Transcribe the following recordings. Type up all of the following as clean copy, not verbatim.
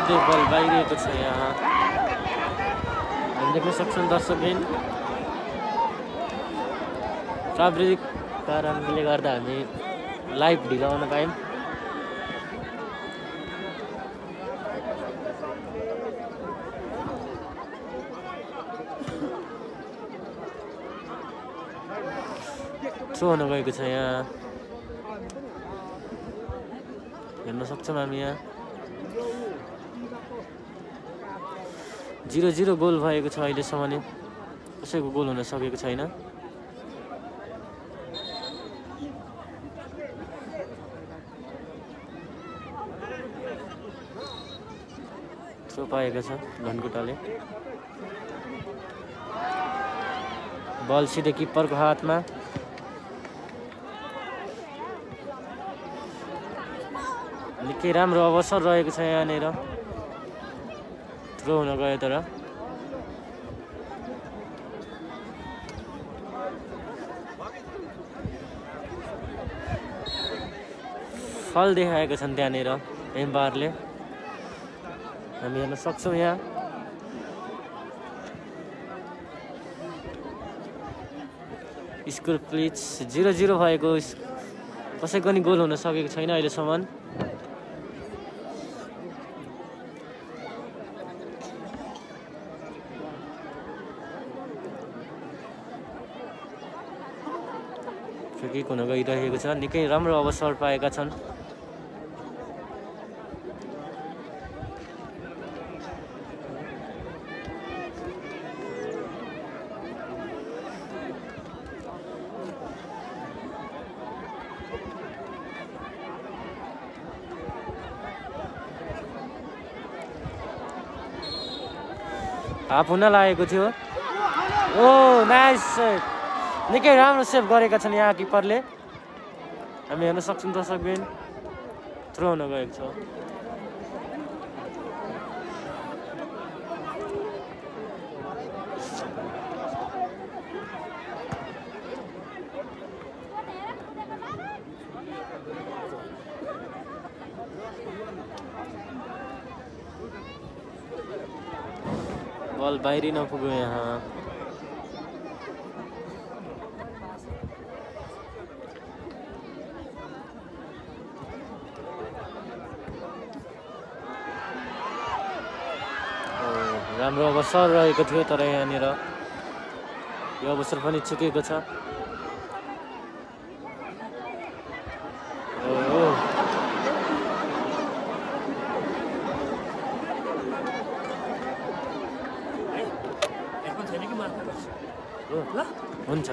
सिधै बल बाहिरिएको छ यहाँ हामी देख्न सक्छौँ दर्शकबिन प्राविधिक कारणले गर्दा हामी लाइभ ढिलाउन पायौँ थ्रो हुन गएको छ यहाँ हेर्न सक्छौँ हामी यहाँ 0-0 गोल भएको छ अहिलेसम्म नि कसैको गोल हुन सकेको छैन थ्रो पाएको छ घनकुटाले बल सिधै किपरको हातमा निकै राम्रो अवसर रहेको छ यहाँनिर थ्रो हुन गयो तर फल देखाएका छन् त्यहाँनिर एम्पायरले हामी हेर्न सक्छौँ यहाँ स्कोर प्लिज 0-0 भएको कसैको नि गोल हुन सकेको छैन अहिलेसम्म फ्री किक हुन गइरहेको छ निकै राम्रो अवसर पाएका छन् हाफ हुन लागेको थियो ओ नाइस निकै राम्रो सेभ गरेका छन् यहाँ किपरले हामी हेर्न सक्छौँ दर्शकबिन थ्रो हुन गएको छ बल बाहिरी नपुग्यो यहाँ राम्रो अवसर रहेको थियो तर यहाँनिर यो अवसर पनि चुकेको छ हुन्छ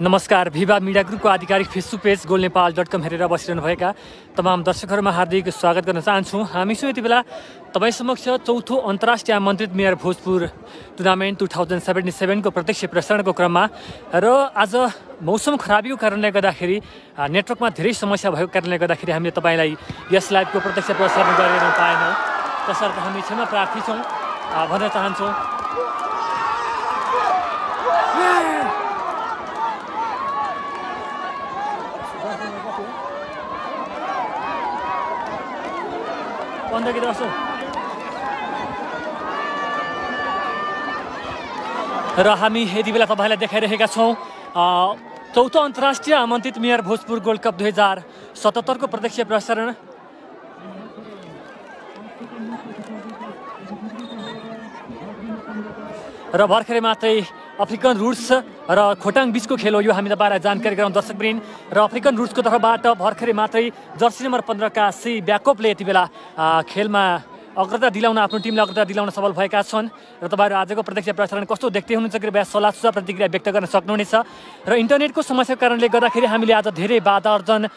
नमस्कार भिभा मिडिया ग्रुपको आधिकारिक फेसबुक पेज golnepal.com हेरेर बसिरहनुभएका तमाम दर्शकहरूमा हार्दिक स्वागत गर्न चाहन्छु। हामी छौँ यति बेला तपाईँ समक्ष चौथो अन्तर्राष्ट्रिय आमन्त्रित मेयर भोजपुर टुर्नामेन्ट 2077 को प्रत्यक्ष प्रसारणको क्रममा र आज मौसम खराबीको कारणले गर्दाखेरि नेटवर्कमा धेरै समस्या भएको कारणले गर्दाखेरि हामीले तपाईँलाई यस लाइभको प्रत्यक्ष प्रसारण गरेर पाएनौँ तसर्थ हामी क्षमा प्रार्थी छौँ भन्न चाहन्छौँ। र हामी यति बेला तपाईँलाई देखाइरहेका छौँ चौथो अन्तर्राष्ट्रिय आमन्त्रित मेयर भोजपुर गोल्ड कप 2077 को प्रत्यक्ष प्रसारण र भर्खरै मात्रै अफ्रिकन रुट्स र खोटाङ बीचको खेल हो यो हामी तपाईँलाई जानकारी गराउँ दर्शकवृन्द र अफ्रिकन रुट्सको तर्फबाट भर्खरै मात्रै जर्सी नम्बर 15 का सी ब्याकअपले यति बेला खेलमा अग्रता दिलाउन आफ्नो टिमलाई अग्रता दिलाउन सफल भएका छन् र तपाईँहरू आजको प्रत्यक्ष प्रसारण कस्तो देख्दै हुनुहुन्छ कृपया सल्लाह सुझाव प्रतिक्रिया व्यक्त गर्न सक्नुहुनेछ र इन्टरनेटको समस्याको कारणले गर्दाखेरि हामीले आज धेरै बाधा अर्जन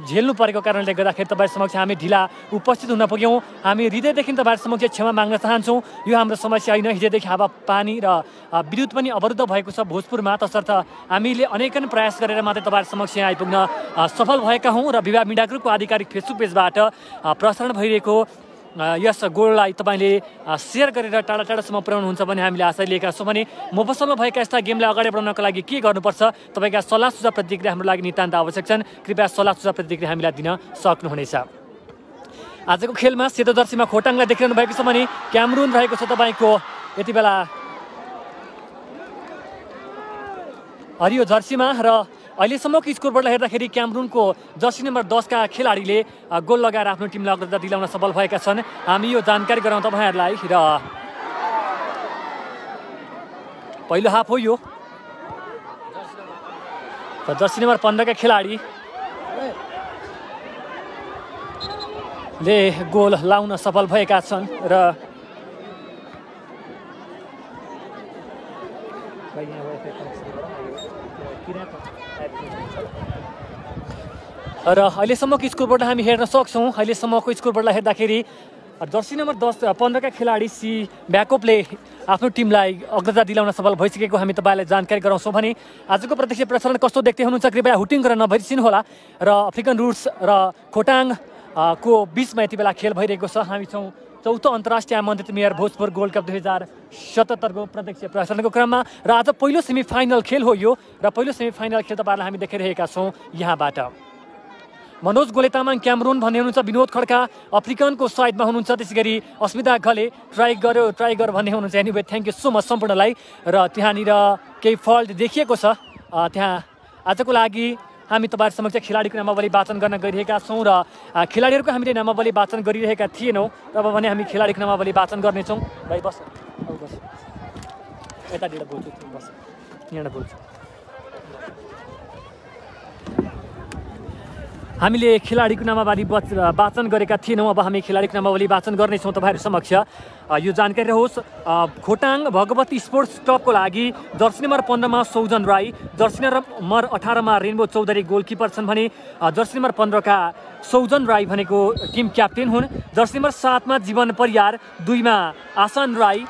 झेल्नु परेको कारणले गर्दाखेरि तपाईँ समक्ष हामी ढिला उपस्थित हुन पुग्यौँ। हामी हृदयदेखि तपाईँहरू समक्ष क्षमा माग्न चाहन्छौँ। यो हाम्रो समस्या होइन। हिजोदेखि हावा पानी र विद्युत पनि अवरुद्ध भएको छ भोजपुरमा, तसर्थ हामीले अनेकन प्रयास गरेर मात्रै तपाईँहरू समक्ष यहाँ आइपुग्न सफल भएका हौँ र विवाह मिडिया ग्रुपको आधिकारिक फेसबुक पेजबाट प्रसारण भइरहेको यस गोललाई तपाईँले सेयर गरेर टाढा टाढासम्म पुर्याउनुहुन्छ भन्ने हामीले आशा लिएका छौँ। भने मोबाइलमा भएका यस्ता गेमलाई अगाडि बढाउनको लागि के गर्नुपर्छ, तपाईँका सल्लाह सुझाव प्रतिक्रिया हाम्रो लागि नितान्त आवश्यक छन्। कृपया सल्लाह सुझाव प्रतिक्रिया हामीलाई दिन सक्नुहुनेछ। आजको खेलमा सेतो जर्सीमा खोटाङलाई देखिरहनु भएको छ भने क्यामरुन रहेको छ तपाईँको यति बेला हरियो जर्सीमा र अहिलेसम्मको स्कोरबाट हेर्दाखेरि क्यामरुनको जर्सी नम्बर 10 का खेलाडीले गोल लगाएर आफ्नो टिमलाई अग्रता दिलाउन सफल भएका छन्। हामी यो जानकारी गराउँ तपाईँहरूलाई र पहिलो हाफ हो यो। जर्सी नम्बर 15 का खेलाडी ले गोल लाउन सफल भएका छन् र अहिलेसम्मको स्कोरबाट हामी हेर्न सक्छौँ। अहिलेसम्मको स्कोरबाट हेर्दाखेरि जर्सी नम्बर 15 का खेलाडी सी ब्याकअपले आफ्नो टिमलाई अग्रता दिलाउन सफल भइसकेको हामी तपाईँलाई जानकारी गराउँछौँ। भने आजको प्रत्यक्ष प्रसारण कस्तो देख्दै हुनुहुन्छ कृपया हुटिङ गरेर नभइसिनु होला। र अफ्रिकन रुट्स र खोटाङ को बीचमा यति बेला खेल भइरहेको छ। हामी छौँ चौथो अन्तर्राष्ट्रिय आमन्त्रित मेयर भोजपुर गोल्ड कप 2077 को प्रत्यक्ष प्रसारणको क्रममा र आज पहिलो सेमिफाइनल खेल हो यो र पहिलो सेमिफाइनल खेल तपाईँहरूलाई हामी देखिरहेका छौँ। यहाँबाट मनोज गोले तामाङ क्यामरुन भन्ने हुनुहुन्छ, विनोद खड्का अफ्रिकनको साइडमा हुनुहुन्छ, त्यसै गरी अस्मिता घले ट्राई गर भन्ने हुनुहुन्छ। Anyway thank you so much सम्पूर्णलाई। र त्यहाँनिर केही फल्ट देखिएको छ। त्यहाँ आजको लागि हामी तपाईँहरू समक्ष खेलाडीको नामावली वाचन गर्न गइरहेका छौँ र खेलाडीहरूको हामीले नामावली वाचन गरिरहेका थिएनौँ। तब भने हामी खेलाडीको नामावली वाचन गर्नेछौँ। भाइ बस बस यतातिर बोल्छु, बस यहाँ बोल्छु। हामीले खेलाडीको नामावली वाचन गरेका थिएनौँ। अब हामी खेलाडीको नामावली वाचन गर्नेछौँ तपाईँहरू समक्ष। यो जानकारी रहोस्, खोटाङ भगवती स्पोर्ट्स क्लबको लागि जर्सी नम्बर 15 मा सौजन राई, जर्सी नम्बर 18 मा रेनबो चौधरी गोलकिपर छन् भने जर्सी नम्बर 15 का सौजन राई भनेको टिम क्याप्टेन हुन्। जर्सी नम्बर 7 मा जीवन परियार, 2 मा आसान राई,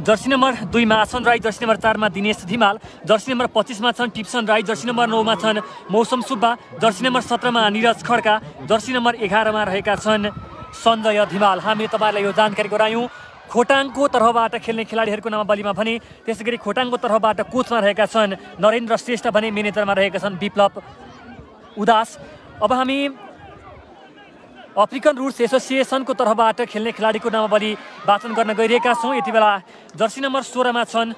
जर्सी नम्बर 2 मा आसन राई, जर्सी नम्बर 4 मा दिनेश धिमाल, जर्सी नम्बर 25 मा छन् टिप्सन राई, जर्सी नम्बर 9 मा छन् मौसम सुब्बा, जर्सी नम्बर 17 मा निरज खड्का, जर्सी नम्बर 11 मा रहेका छन् सञ्जय धिमाल। हामी तपाईँलाई यो जानकारी गरायौँ। खोटाङको तर्फबाट खेल्ने खेलाडीहरूको नामावलीमा भने त्यसै गरी खोटाङको तर्फबाट कोचमा रहेका छन् नरेन्द्र श्रेष्ठ भने मेनेजरमा रहेका छन् विप्लव उदास। अब हामी अफ्रिकन रुट्स एसोसिएसनको तर्फबाट खेल्ने खेलाडीको नामावली वाचन गर्न गइरहेका छौँ। यति बेला जर्सी नम्बर 16 मा छन्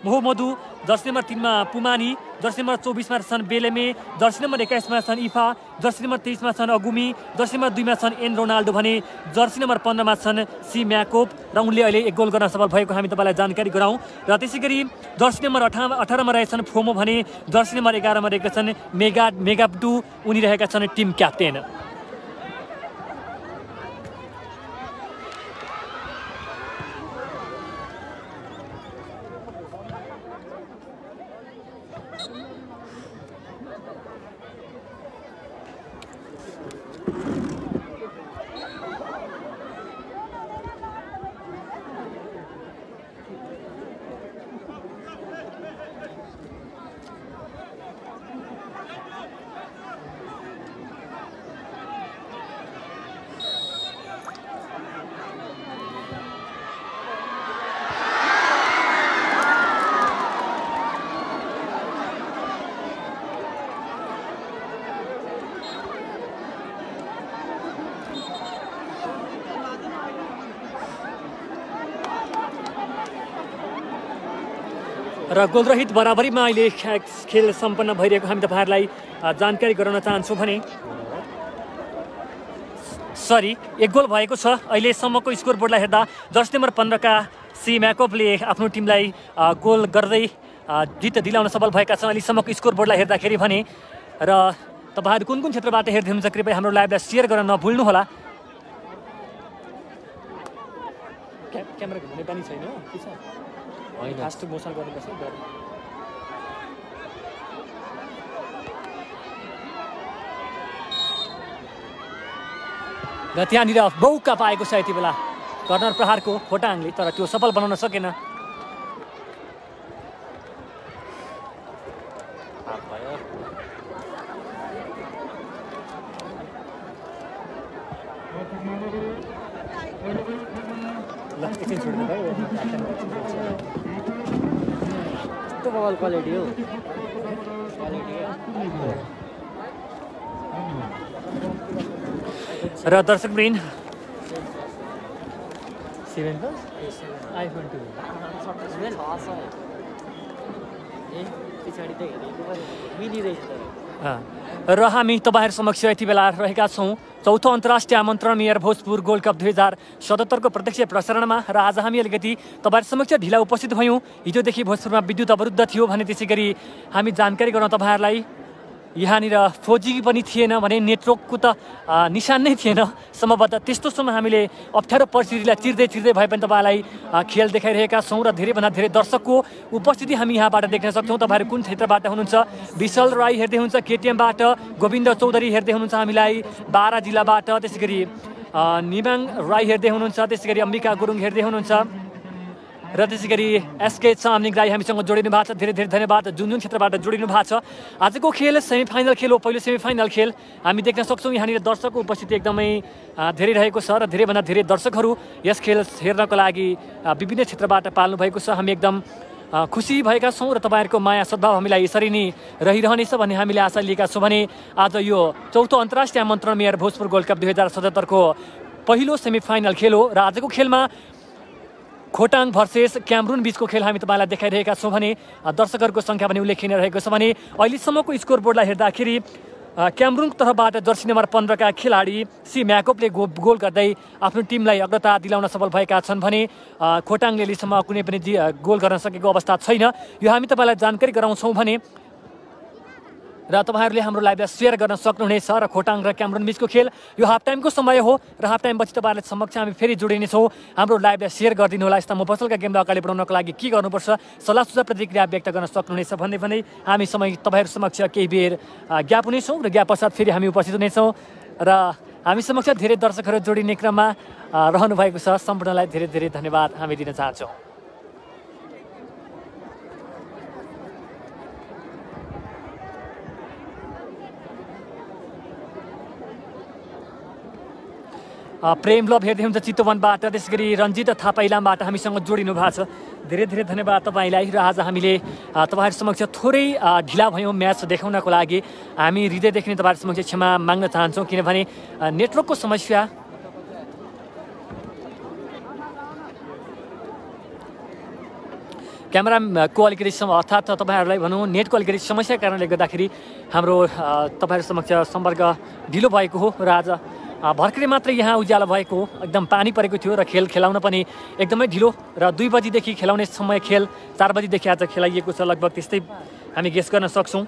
मोहम्मदु, जर्सी नम्बर 3 मा पुमानी, जर्सी नम्बर 24 मा छन् बेलेमे, जर्सी नम्बर 21 मा छन् इफा, जर्सी नम्बर 23 मा छन् अगुमी, जर्सी नम्बर 2 मा छन् एन रोनाल्डो भने जर्सी नम्बर 15 मा छन् सी म्याकोप र उनले अहिले एक गोल गर्न सफल भएको हामी तपाईँलाई जानकारी गराउँ। र त्यसै गरी जर्सी नम्बर 18 मा रहेछन् फोमो भने जर्सी नम्बर 11 मा रहेका छन् मेगाब्डु, उनी रहेका छन् टिम क्याप्टेन। र गोलरहित बराबरीमा अहिले खेल सम्पन्न भइरहेको हामी तपाईँहरूलाई जानकारी गराउन चाहन्छौँ। भने सरी 1 गोल भएको छ अहिलेसम्मको स्कोर बोर्डलाई हेर्दा। जर्सी नम्बर 15 का सी म्याकोपले आफ्नो टिमलाई गोल गर्दै जित दिलाउन सफल भएका छन् अहिलेसम्मको स्कोर बोर्डलाई हेर्दाखेरि भने। र तपाईहरु कुन कुन क्षेत्रबाट हेर्दै हुनुहुन्छ कृपया हाम्रो लाइभलाई शेयर गर्न नभुल्नु होला। क्यामेरा घुम्ने पनि छैन के छ हैन फास्ट मोसन गर्नुपर्छ र त्यहाँनिर मौका पाएको छ यति बेला कर्नर प्रहारको खोटाङले, तर त्यो सफल बनाउन सकेन। क्वालिटी हो र दर्शकवृन्द आइफोन 2 र हामी तपाईहरु समक्ष यति बेला रहेका छौं चौथो अन्तर्राष्ट्रिय आमन्त्रण मेयर भोजपुर गोल्ड कप 2077 को प्रत्यक्ष प्रसारणमा। र आज हामी अलिकति तपाईहरु समक्ष ढिला उपस्थित भयौं। हिजोदेखि भोजपुरमा विद्युत अवरुद्ध थियो भने त्यसैगरी हामी जानकारी गराउन तपाईहरुलाई यहाँनिर 4G पनि थिएन भने नेटवर्कको त निशान नै थिएन सम्भवतः। त्यस्तो समय हामीले अप्ठ्यारो परिस्थितिलाई चिर्दै भए पनि तपाईलाई खेल देखाइरहेका छौं र धेरैभन्दा धेरै दर्शकको उपस्थिति हामी यहाँबाट देख्न सक्छौं। तपाईहरु कुन क्षेत्रबाट हुनुहुन्छ? विशाल राई हेर्दै हुनुहुन्छ केटीएमबाट, गोविन्द चौधरी हेर्दै हुनुहुन्छ हामीलाई बारा जिल्लाबाट, त्यसैगरी निमाङ राई हेर्दै हुनुहुन्छ, त्यसैगरी अम्बिका गुरुङ हेर्दै हुनुहुन्छ र त्यसैगरी एसके चामलिङ राई हामीसँग जोडिनु भएको छ। धेरै धेरै धन्यवाद जुन क्षेत्रबाट जोडिनु भएको छ। आजको खेल सेमिफाइनल खेल हो, पहिलो सेमिफाइनल खेल हामी देख्न सक्छौं। यहाँनिर दर्शकको उपस्थिति एकदमै धेरै रहेको छ र धेरैभन्दा धेरै दर्शकहरू यस खेल हेर्नको लागि विभिन्न क्षेत्रबाट पाल्नु भएको छ। हामी एकदम खुसी भएका छौं र तपाईहरुको माया सद्भाव हामीलाई यसरी नै रहिरहनेछ भन्ने हामीले आशा लिएका छौं भने आज यो चौथो अन्तर्राष्ट्रिय आमन्त्रण मेयर भोजपुर गोल्ड कप 2077 को पहिलो सेमिफाइनल खेल हो र आजको खेलमा खोटाङ भर्सेस क्यामरुन बीचको खेल हामी तपाईलाई देखाइरहेका छौं भने दर्शकहरूको संख्या पनि उल्लेखनीय रहेको छ भने अहिलेसम्मको स्कोर बोर्डलाई हेर्दाखेरि क्यामरुन तर्फबाट जर्सी नम्बर 15 का खेलाडी सी म्याकोपले गोल गर्दै आफ्नो टिमलाई अग्रता दिलाउन सफल भएका छन् भने खोटाङले अहिलेसम्म कुनै पनि गोल गर्न सकेको अवस्था छैन। यो हामी तपाईलाई जानकारी गराउँछौं भने र तपाईहरुले हाम्रो लाइभलाई शेयर गर्न सक्नुहुनेछ। र खोटाङ र क्यामरुन बीचको खेल यो हाफ टाइमको समय हो र हाफ टाइम पछि तपाईहरुले समक्ष हामी फेरि जोडिनेछौं। हाम्रो लाइभलाई शेयर गरिदिनु होला। यस्ता मफसलका गेमलाई अगाडि बढाउनको लागि के गर्नुपर्छ सल्लाह सुझाव प्रतिक्रिया व्यक्त गर्न सक्नुहुनेछ भन्दै हामी समय तपाईहरु समक्ष केही बेर ज्ञाप हुनेछौं र ज्ञाप पश्चात फेरि हामी उपस्थित हुनेछौं र हामी समक्ष धेरै दर्शकहरू जोडिने क्रममा रहनु भएको छ। सम्पूर्णलाई धेरै धेरै धन्यवाद हामी दिन चाहन्छौं। प्रेम लभ हेर्दै हुन्छ चितवनबाट, त्यसैगरी रञ्जित थापा इलामबाट हामीसँग जोडिनु भएको छ। धेरै धेरै धन्यवाद तपाईलाई। र आज हामीले तपाईहरु समक्ष थोरै ढिला भयौं म्याच देखाउनको लागि। हामी हृदयदेखि नै तपाईहरु समक्ष क्षमा माग्न चाहन्छौं किनभने नेटवर्कको समस्या क्यामेराको अलिकति अर्थात् तपाईहरुलाई भनौँ नेटको अलिकति समस्याको कारणले गर्दाखेरि हाम्रो तपाईहरु समक्ष सम्पर्क ढिलो भएको हो र आज भर्खरै मात्र यहाँ उज्यालो भएको एकदम पानी परेको थियो र खेल खेलाउन पनि एकदमै ढिलो र 2 बजीदेखि खेलाउने समय खेल 4 बजीदेखि आज खेलाइएको छ लगभग त्यस्तै हामी गेस गर्न सक्छौं।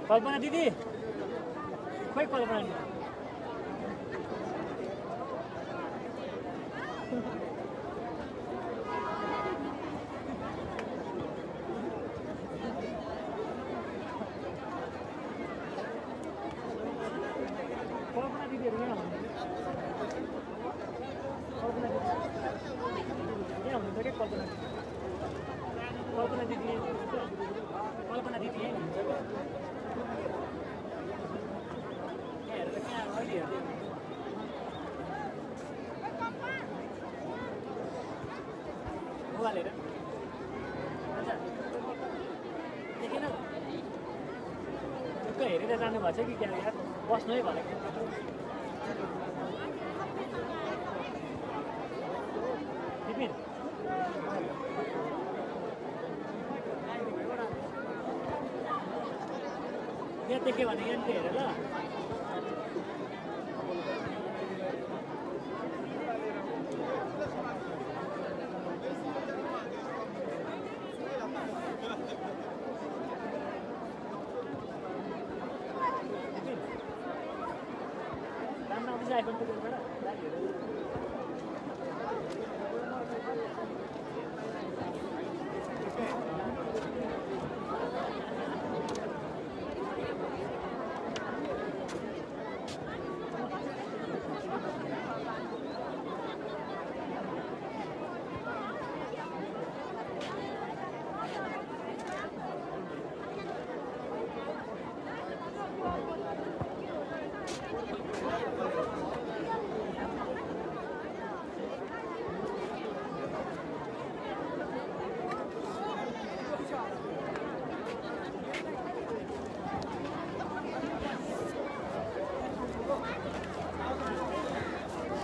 कल्पना दिदी खोइ कल्पना दिदी हेरेर जानुभएको छ कि क्या यार बस्नु है भनेको टिफिन यहाँ देख्यो भने यहाँ हेर ल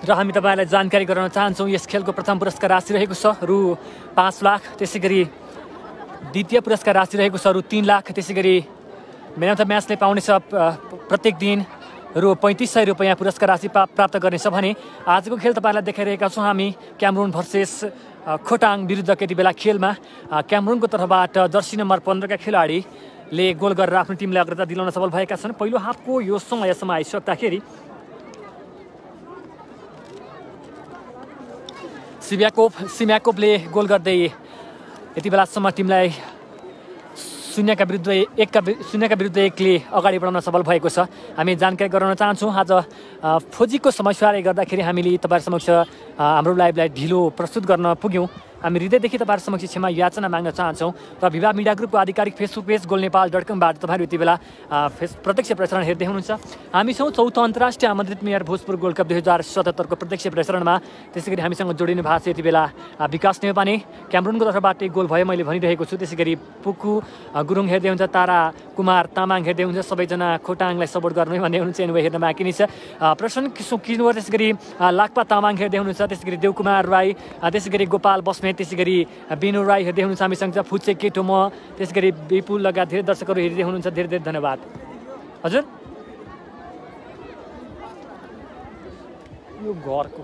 र हामी तपाईलाई जानकारी गराउन चाहन्छौँ यस खेलको प्रथम पुरस्कार राशि रहेको छ रु 5 लाख, त्यसै गरी द्वितीय पुरस्कार राशि रहेको छ रु 3 लाख, त्यसै गरी म्यान अफ द म्याचले पाउनेछ प्रत्येक दिन रु 3500 रुपैयाँ पुरस्कार राशि प्राप्त गर्नेछ भने आजको खेल तपाईलाई देखाइरहेका छौँ हामी क्यामरुन भर्सेस खोटाङ विरुद्धको यति बेला खेलमा क्यामरुनको तर्फबाट जर्सी नम्बर 15 का खेलाडीले गोल गरेर आफ्नो टिमलाई अग्रता दिलाउन सफल भएका छन्। पहिलो हाफको यो समयसम्म आइसक्दाखेरि सिम्याकोभले गोल गर्दै यति बेलासम्म टिमलाई शून्यका विरुद्ध 1ले अगाडि बढाउन सफल भएको छ। हामी जानकारी गराउन चाहन्छौँ आज खोजीको समस्याले गर्दाखेरि हामीले तपाईहरु समक्ष हाम्रो लाइभलाई ढिलो प्रस्तुत गर्न पुग्यौँ। हामी हृदयदेखि तपाईहरु समक्ष क्षमा याचना माग्न चाहन्छौँ र विभा मिडिया ग्रुपको आधिकारिक फेसबुक पेज golnepal.com बाट तपाईहरु यति बेला प्रत्यक्ष प्रसारण हेर्दै हुनुहुन्छ। हामी छौँ चौथो अन्तर्राष्ट्रिय आमन्त्रित मेयर भोजपुर गोल्ड कप 2077 को प्रत्यक्ष प्रसारणमा। त्यसैगरी हामीसँग जोडिनु भएको छ यति बेला विकास नेवानी, क्यामरुनको तर्फबाट गोल भयो मैले भनिरहेको छु। त्यसैगरी पुक्कु गुरुङ हेर्दै हुन्छ, तारा कुमार तामाङ हेर्दै हुन्छ, सबैजना खोटाङलाई सपोर्ट गर्नु भन्ने हुनुहुन्छ, एनुवे हेर्न बाँकी नै छ। प्रसन्न किशोर, त्यसैगरी लाक्पा तामाङ हेर्दै हुनुहुन्छ, त्यसैगरी देवकुमार राई, त्यसैगरी गोपाल बस्नेत, त्यसैगरी बिनु राई हेर्दै हुनुहुन्छ हामीसँग, फुच्चे केटो म, त्यसैगरी विपुल लगायत धेरै दर्शकहरू हेर्दै हुनुहुन्छ। धेरै धेरै धन्यवाद हजुर। यो घरको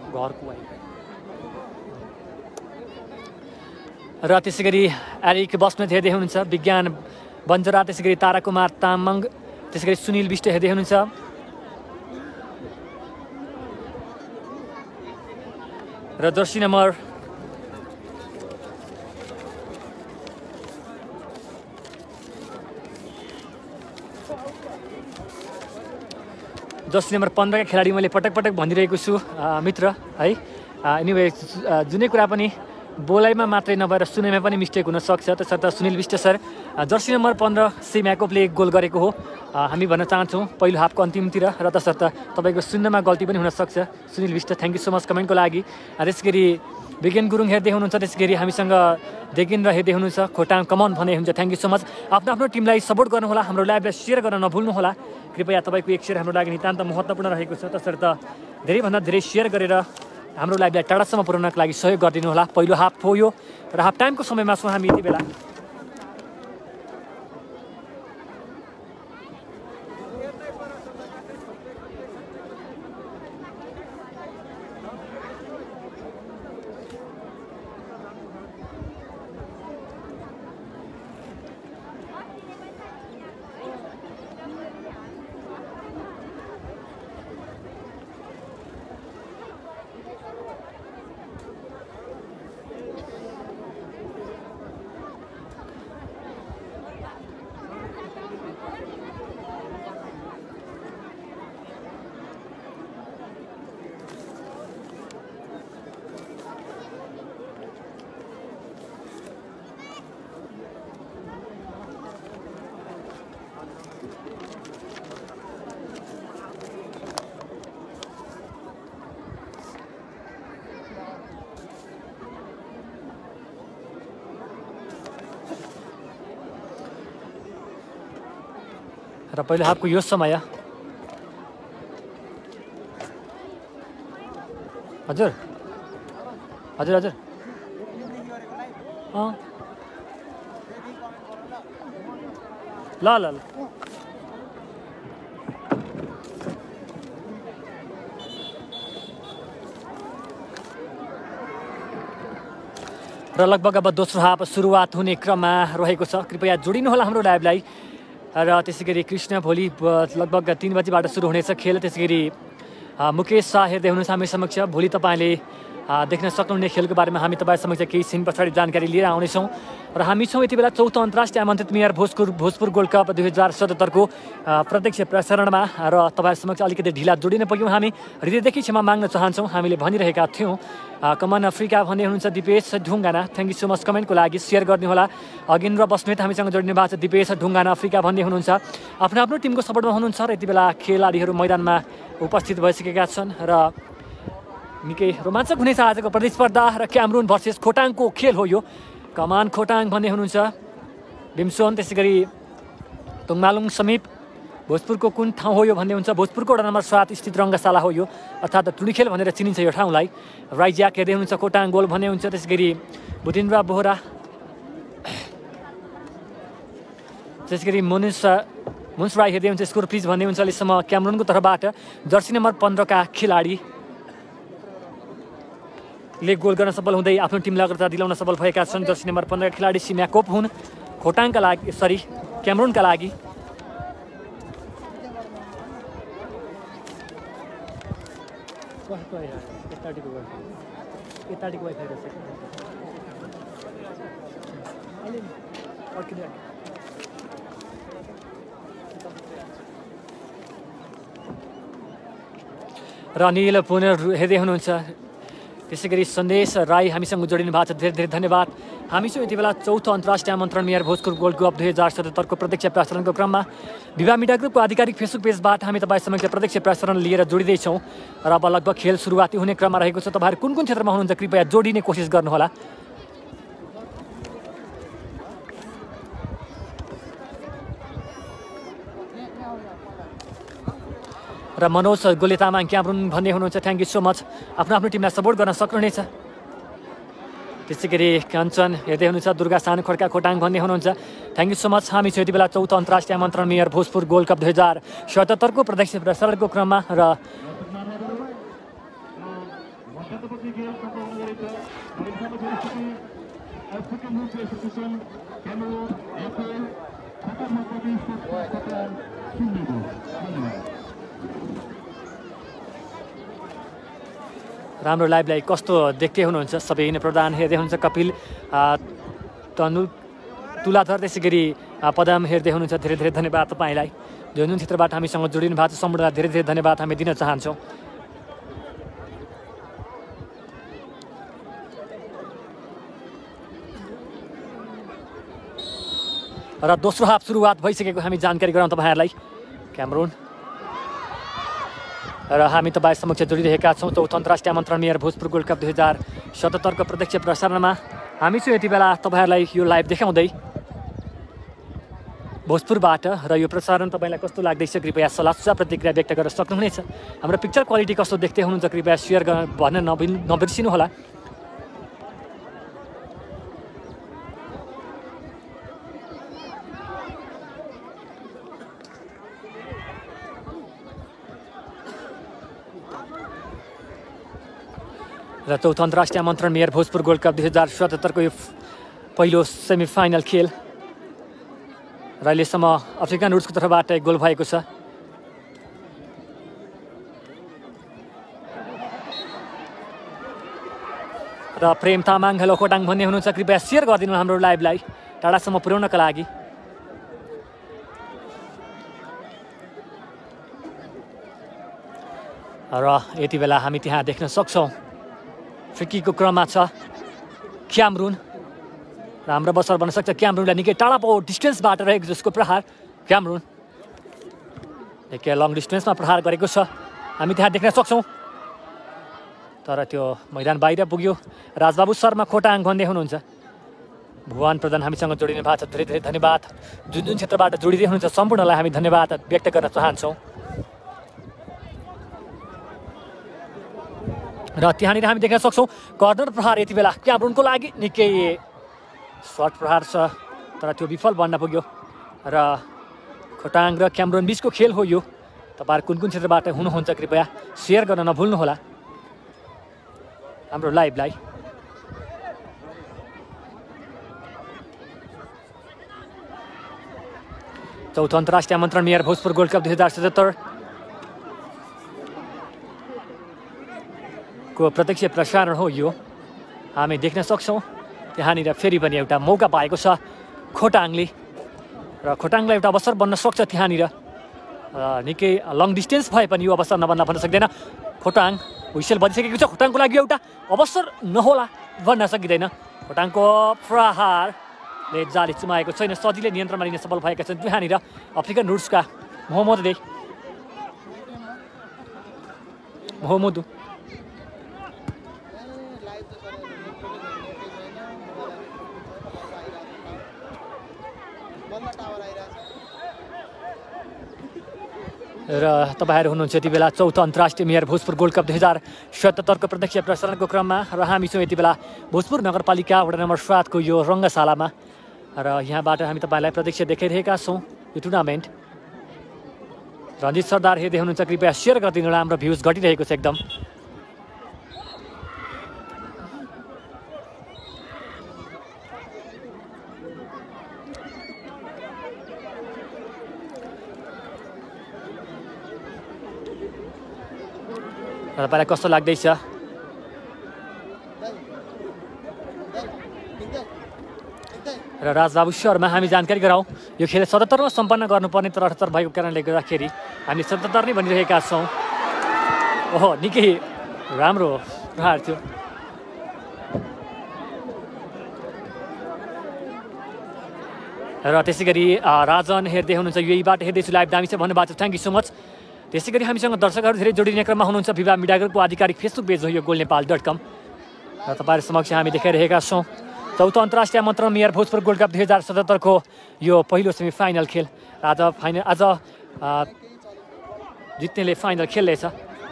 र त्यसैगरी एरिक बस्नेत हेर्दै हुनुहुन्छ, विज्ञान बन्जरा, त्यसैगरी ताराकुमार तामाङ, त्यसैगरी सुनिल विष्ट हेर्दै हुनुहुन्छ। र जर्सी नम्बर 15 का खेलाडी मैले पटक पटक भनिरहेको छु मित्र है। एनिवे जुनै कुरा पनि बोलाइमा मात्रै नभएर सुनाइमा पनि मिस्टेक हुन सक्छ। त्यसर्थ Sunil Bisht sir jersey number 15 सिम्याकोभले गोल गरेको हो हामी भन्न चाहन्छौँ पहिलो हाफको अन्तिमतिर, र तसर्थ तपाईँको सुन्नमा गल्ती पनि हुनसक्छ। Sunil Bisht thank you so much कमेन्टको लागि। त्यसगरी विज्ञान गुरुङ हेर्दै हुनुहुन्छ, त्यसगरी हामीसँग देगिन्द्र हेर्दै हुनुहुन्छ, खोटाङ कमन भन्ने हुन्छ। Thank you so much. आफ्नो टिमलाई सपोर्ट गर्नुहोला, हाम्रो लाइभलाई सेयर गर्न नभुल्नुहोला। कृपया तपाईँको एक सेयर हाम्रो लागि नितान्त महत्त्वपूर्ण रहेको छ। तसर्थ धेरैभन्दा धेरै सेयर गरेर हाम्रो लाइभलाई टाढासम्म पुर्याउनका लागि सहयोग गरिदिनु होला। पहिलो हाफ हो यो र हाफ टाइमको समयमा छौँ हामी यति बेला। र पहिलो हाफको यो समय हजुर हजुर हजुर ल ल ल र लगभग अब दोस्रो हाफ सुरुवात हुने क्रममा रहेको छ। कृपया जोडिनुहोला हाम्रो लाइभलाई। र त्यसै गरी कृष्ण भोलि लगभग 3 बजीबाट सुरु हुनेछ खेल। त्यसै गरी मुकेश शाह हेर्दै हुनुहुन्छ हामी समक्ष। भोलि तपाईँले देख्न सक्नुहुने खेलको बारेमा हामी तपाईँ समक्ष केही छिन पछाडि जानकारी लिएर आउनेछौँ। र हामी छौँ यति बेला चौथो अन्तर्राष्ट्रिय आमन्त्रित मेयर भोजपुर गोल्ड कप 2077 को प्रत्यक्ष प्रसारणमा। र तपाईँ समक्ष अलिकति ढिला जोडिन पुग्यौँ हामी, हृदयदेखि क्षमा माग्न चाहन्छौँ। हामीले भनिरहेका थियौँ कमन अफ्रिका भन्ने हुनुहुन्छ Dipesh Dhungana. Thank you so much कमेन्टको लागि। सेयर गर्नुहोला। अगेन्द्र बस्नेत हामीसँग जोडिनु भएको छ। दिपेश ढुङ्गाना अफ्रिका भन्ने हुनुहुन्छ। आफ्नो आफ्नो टिमको सपोर्टमा हुनुहुन्छ र यति बेला खेलाडीहरू मैदानमा उपस्थित भइसकेका छन् र निकै रोमाञ्चक हुनेछ आजको प्रतिस्पर्धा। र क्यामरुन भर्सेस खोटाङको खेल हो यो। कमान खोटाङ भन्ने हुनुहुन्छ भीमसोन। त्यसै गरी तुङमालुङ समीप। भोजपुरको कुन ठाउँ हो यो भन्ने हुन्छ। भोजपुरको वडा नम्बर 7 स्थित रङ्गशाला हो यो, अर्थात् टुडीखेल भनेर चिनिन्छ यो ठाउँलाई। राइज्याक हेर्दै हुनुहुन्छ खोटाङ गोल भन्ने हुन्छ। त्यसै गरी बुधिन्द्र बोहरा। त्यसै गरी मुन्स राई हेर्दै हुन्छ स्कोर प्लिज भन्ने हुन्छ। अहिलेसम्म क्यामरुनको तर्फबाट जर्सी नम्बर 15 का खेलाडी ले गोल गर्न सफल हुँदै आफ्नो टिमलाई अग्रता दिलाउन सफल भएका छन्। जर्सी नम्बर 15 का खेलाडी सिम्याकोप हुन् खोटाङका लागि, क्यामरुनका लागि। र अनिल पुनर हेर्दै हुनुहुन्छ। त्यसै गरी सन्देश राई हामीसँग जोडिनु भएको छ। धेरै धेरै धन्यवाद। हामी छौँ यति बेला चौथो अन्तर्राष्ट्रिय आमन्त्रण मेयर भोजपुर गोल्ड कप 2077 को प्रत्यक्ष प्रसारणको क्रममा। विवाह मिडिया ग्रुपको आधिकारिक फेसबुक पेजबाट हामी तपाईँ समक्ष प्रत्यक्ष प्रसारण लिएर जोडिँदैछौँ। र अब लगभग खेल सुरुवाती हुने क्रममा रहेको छ। तपाईँहरू कुन कुन क्षेत्रमा हुनुहुन्छ कृपया जोडिने कोसिस गर्नुहोला। र मनोज गोले तामाङ क्यामरुन भन्ने हुनुहुन्छ। Thank you so much. आफ्नो आफ्नो टिमलाई सपोर्ट गर्न सक्नुहुनेछ। त्यसै गरी कञ्चन हेर्दै हुनुहुन्छ। दुर्गा सानो खड्का खोटाङ भन्ने हुनुहुन्छ। Thank you so much. हामी छौँ यति बेला चौथो अन्तर्राष्ट्रिय आमन्त्रण मेयर भोजपुर गोल्ड कप 2077 को प्रत्यक्ष प्रसारणको क्रममा। र राम्रो लाइभलाई कस्तो देख्दै हुनुहुन्छ सबै नै प्रधान हेर्दै हुनुहुन्छ। कपिल तुलाधर त्यसै गरी पदम हेर्दै हुनुहुन्छ। धेरै धेरै धन्यवाद तपाईँलाई। जुन जुन क्षेत्रबाट हामीसँग जोडिनु भएको छ सम्पूर्णलाई धेरै धेरै धन्यवाद हामी दिन चाहन्छौँ। र दोस्रो हाफ सुरुवात भइसकेको हामी जानकारी गराउँ तपाईँहरूलाई। क्यामरुन र हामी तपाईँ समक्ष जोडिरहेका छौँ चौथो अन्तर्राष्ट्रिय आमन्त्रण मेयर भोजपुर गोल्ड कप 2077 को प्रत्यक्ष प्रसारणमा। हामी छौँ यति बेला तपाईँहरूलाई यो लाइभ देखाउँदै भोजपुरबाट। र यो प्रसारण तपाईँलाई कस्तो लाग्दैछ कृपया सल्लाह सुझाव प्रतिक्रिया व्यक्त गर्न सक्नुहुनेछ। हाम्रो पिक्चर क्वालिटी कस्तो देख्दै हुनुहुन्छ कृपया सेयर गर्न नबिर्सिनुहोला। र चौथो अन्तर्राष्ट्रिय आमन्त्रण मेयर भोजपुर गोल्ड कप 2077 को यो पहिलो सेमिफाइनल खेल। र अहिलेसम्म अफ्रिकन रुट्सको तर्फबाट एक गोल भएको छ। र प्रेम तामाङ हेलो खोटाङ भन्ने हुनुहुन्छ। कृपया सेयर गरिदिनु हाम्रो लाइभलाई टाढासम्म पुर्याउनका लागि। र यति बेला हामी त्यहाँ देख्न सक्छौँ फ्रिकीको क्रममा छ क्यामरुन। र हाम्रो बसर भन्न सक्छ क्यामरुनलाई निकै टाढा डिस्टेन्सबाट रहेको जसको प्रहार। क्यामरुन निकै लङ डिस्टेन्समा प्रहार गरेको छ हामी त्यहाँ देख्न सक्छौँ। तर त्यो मैदान बाहिर पुग्यो। राजबाबु शर्मा खोटाङ भन्ने हुनुहुन्छ। भुवन प्रधान हामीसँग जोडिनु भएको छ, धेरै धेरै धन्यवाद। जुन जुन क्षेत्रबाट जोडिँदै हुनुहुन्छ सम्पूर्णलाई हामी धन्यवाद व्यक्त गर्न चाहन्छौँ। र त्यहाँनिर हामी देख्न सक्छौँ कर्नर प्रहार यति बेला क्यामरुनको लागि निकै सर्ट प्रहार छ, तर त्यो विफल बन्न पुग्यो। र खोटाङ र क्यामरुन बिचको खेल हो यो। तपाईँहरू कुन कुन क्षेत्रबाट हुनुहुन्छ कृपया सेयर गर्न नभुल्नुहोला हाम्रो लाइभलाई। चौथो अन्तर्राष्ट्रिय आमन्त्रण मेयर भोजपुर गोल्ड कप 2077 को प्रत्यक्ष प्रसारण हो यो। हामी देख्न सक्छौँ त्यहाँनिर फेरि पनि एउटा मौका पाएको छ खोटाङले, र खोटाङलाई एउटा अवसर बन्न सक्छ त्यहाँनिर। निकै लङ डिस्टेन्स भए पनि यो अवसर नबन्न भन्न सक्दैन। खोटाङ हुइसेल बजिसकेको छ, खोटाङको लागि एउटा अवसर नहोला भन्न सकिँदैन। खोटाङको प्रहारले जाली चुमाएको छैन, सजिलै नियन्त्रणमा लिन सफल भएका छन् त्यहाँनिर अफ्रिकन रुट्सका मोहम्मदु। र तपाईँहरू हुनुहुन्छ यति बेला चौथो अन्तर्राष्ट्रिय मेयर भोजपुर गोल्ड कप 2077 को प्रत्यक्ष प्रसारणको क्रममा, र हामी छौँ यति बेला भोजपुर नगरपालिका वडा नम्बर 7 को यो रङ्गशालामा। र यहाँबाट हामी तपाईँलाई प्रत्यक्ष देखाइरहेका छौँ यो टुर्नामेन्ट। रञ्जित सरदार हेर्दै हुनुहुन्छ, कृपया सेयर गरिदिनु होला, हाम्रो भ्युज घटिरहेको छ एकदम। तपाईँलाई कस्तो लाग्दैछ? र राजबाबु शर्मा हामी जानकारी गराउँ, यो खेल 77 मा सम्पन्न गर्नुपर्ने तर 78 भएको कारणले गर्दाखेरि हामी 77 नै भनिरहेका छौँ। ओहो, निकै राम्रो प्रहार थियो। र त्यसै गरी राजन हेर्दै हुनुहुन्छ, युएबाट हेर्दैछु लाइभ, दामी छ भन्नुभएको छ, थ्याङ्क यू सो मच। त्यसै गरी हामीसँग दर्शकहरू धेरै जोडिने क्रममा हुनुहुन्छ। विवाह मिडिया ग्रुपको आधिकारिक फेसबुक पेज हो यो goldnepal.com, र तपाईँहरू समक्ष हामी देखाइरहेका छौँ चौथो अन्तर्राष्ट्रिय आमन्त्रण मेयर भोजपुर गोल्ड कप 2077 को यो पहिलो सेमी फाइनल खेल। आज जित्नेले फाइनल खेल्दैछ,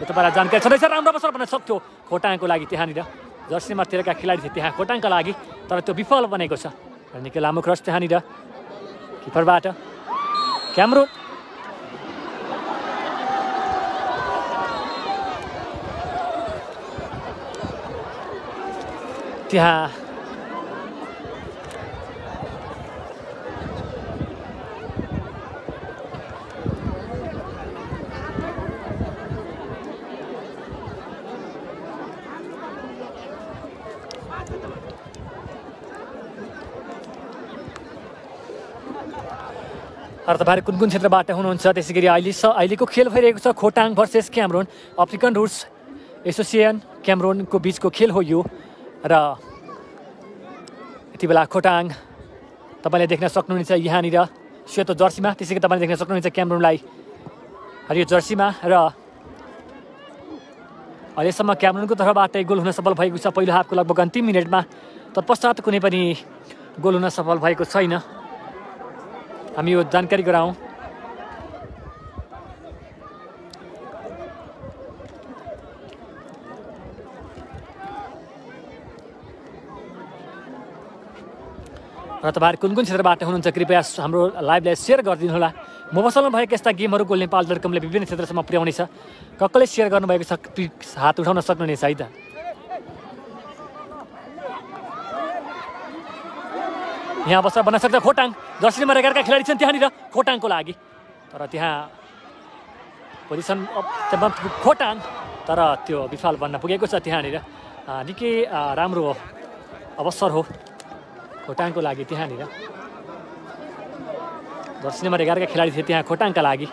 यो तपाईँलाई जानकारी छँदैछ। राम्रो अवसर बन्न सक्थ्यो खोटाङको लागि, त्यहाँनिर जर्सीमा तेह्रका खेलाडी थिए त्यहाँ खोटाङका लागि, तर त्यो विफल बनेको छ। र निकै लामो क्रस त्यहाँनिर किपरबाट क्यामरुन। त्यहाँ र तपाईँहरू कुन कुन क्षेत्रबाट हुनुहुन्छ? त्यसै गरी अहिलेको खेल भइरहेको छ Khotang versus Cameroon, African roots association क्यामरुनको बिचको खेल हो यो। र यति बेला खोटाङ तपाईँले देख्न सक्नुहुन्छ यहाँनिर सेतो जर्सीमा, त्यसै गरी तपाईँले देख्न सक्नुहुन्छ क्यामरुनलाई हरियो जर्सीमा। र अहिलेसम्म क्यामरुनको तर्फबाट गोल हुन सफल भएको छ पहिलो हाफको लगभग अन्तिम मिनटमा, तत्पश्चात कुनै पनि गोल हुन सफल भएको छैन। हामी यो जानकारी गराउँ। र तपाईँहरू कुन कुन क्षेत्रबाट हुनुहुन्छ कृपया हाम्रो लाइभलाई सेयर गरिदिनु होला। मोबाइलमा भएका यस्ता गेमहरू goldnepal.com ले विभिन्न क्षेत्रसम्म पुर्याउनेछ। कसले सेयर गर्नुभएको छ हात उठाउन सक्नुहुनेछ है त। यहाँ अवसर बन्न सक्छ खोटाङ, जर्सी नम्बर 11 का खेलाडी छन् त्यहाँनिर खोटाङको लागि, तर त्यहाँ पोजिसन खोटाङ, तर त्यो विफल बन्न पुगेको छ त्यहाँनिर। निकै राम्रो अवसर हो खोटाङको लागि त्यहाँनिर। जर्सी नम्बर 11 का खेलाडी थिए त्यहाँ खोटाङका लागि।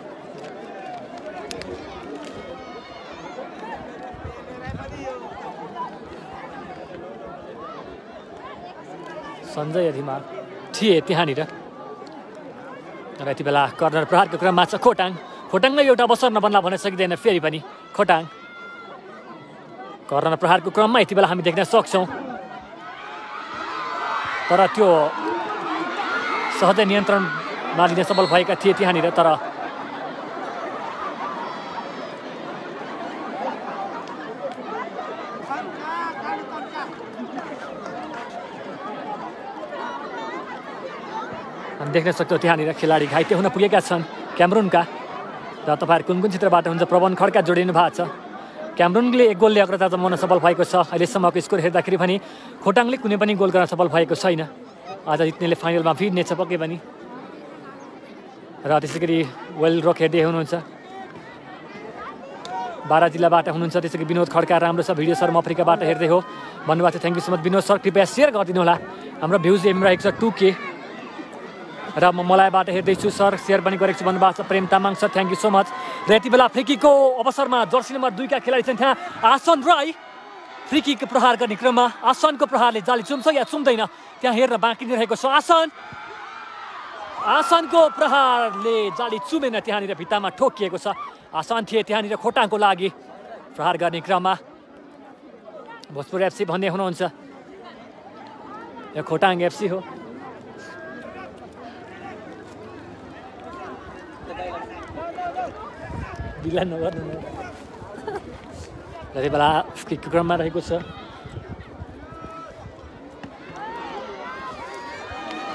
सञ्जय अधिमाल थिए त्यहाँनिर। र यति बेला कर्नर प्रहारको क्रममा छ खोटाङ। खोटाङलाई एउटा अवसर नबन्ला भन्न सकिँदैन। फेरि पनि खोटाङ कर्नर प्रहारको क्रममा यति बेला हामी देख्न सक्छौँ। तर त्यो सहजै नियन्त्रणमा लिन सफल भएका थिए त्यहाँनिर। तर हामी देख्न सक्छौँ त्यहाँनिर खेलाडी घाइते हुन पुगेका छन् क्यामरुनका। र तपाईँहरू कुन कुन क्षेत्रबाट हुन्छ प्रवन खड्का जोडिनु भएको छ। क्यामरुनले 1 गोलले अग्रता जमाउन सफल भएको छ। अहिलेसम्मको स्कोर हेर्दाखेरि पनि खोटाङले कुनै पनि गोल गर्न सफल भएको छैन। आज जित्नेले फाइनलमा भिड्नेछ पक्कै पनि। र त्यसै गरी वेल रोक हेर्दै हुनुहुन्छ, बारा जिल्लाबाट हुनुहुन्छ। त्यसै गरी विनोद खड्का राम्रो छ भिडियो सर, म अफ्रिकाबाट हेर्दै हो भन्नुभएको छ। Thank you so much Vinod sir, कृपया सेयर गरिदिनु होला। हाम्रो भ्युज एम रहेको छ 2K र म मलाईबाट हेर्दैछु सर, सेयर पनि गरेको छु भन्नुभएको छ। प्रेम Tamang sir thank you so much. र यति बेला फ्रिकिकको अवसरमा जर्सी नम्बर 2 का खेलाडी छन् त्यहाँ आसन राई। फ्रिकिक प्रहार गर्ने क्रममा आसनको प्रहारले जाली चुम्छ या चुम्दैन त्यहाँ हेर्न बाँकी नै रहेको छ। आसनको प्रहारले जाली चुमेन, त्यहाँनिर भित्तामा ठोकिएको छ। आसन थिए त्यहाँनिर खोटाङको लागि प्रहार गर्ने क्रममा। भोजपुर एफसी भन्ने हुनुहुन्छ, यो खोटाङ एफसी हो। ढिला नगर्नु जति बेला किकको क्रममा रहेको छ।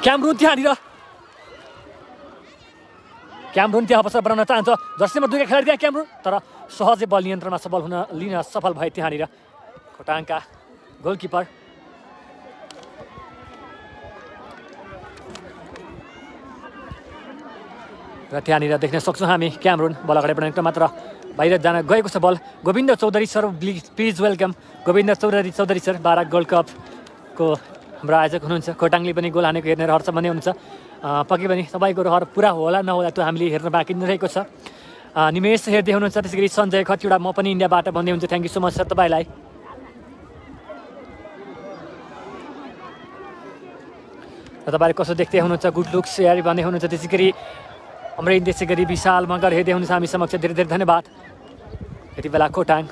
क्यामरुन त्यहाँ अवसर बनाउन चाहन्छ। जर्सी नम्बर 2 का खेलाडी त्यहाँ क्यामरुन, तर सहजै बल नियन्त्रणमा लिन सफल भए त्यहाँनिर खोटाङका गोलकिपर। र त्यहाँनिर देख्न सक्छौँ हामी क्यामरुन बल अगाडि बढाउने क्रममा, तर बाहिर जान गएको छ ball. Govind Chaudhary sir please welcome. Govind Chaudhary sir, 12 gold कपको हाम्रो आयोजक हुनुहुन्छ। खोटाङले पनि गोल हानेको हेर्ने रहर छ भन्ने हुनुहुन्छ। पक्कै पनि तपाईँको रहर पुरा होला नहोला त्यो हामीले हेर्न बाँकी नै रहेको छ। निमेश हेर्दै हुनुहुन्छ। त्यसै गरी सञ्जय खतिवडा, म पनि इन्डियाबाट भन्दै हुन्छ। Thank you so much sir तपाईँलाई। र तपाईँहरू कसो देख्दै हुनुहुन्छ, गुड लुक्स यारी भन्दै हुनुहुन्छ। त्यसै गरी अमरेन, त्यसै गरी विशाल मगर हेर्दै हुनुहुन्छ हामी समक्ष, धेरै धेरै धन्यवाद। यति बेला खोटाङ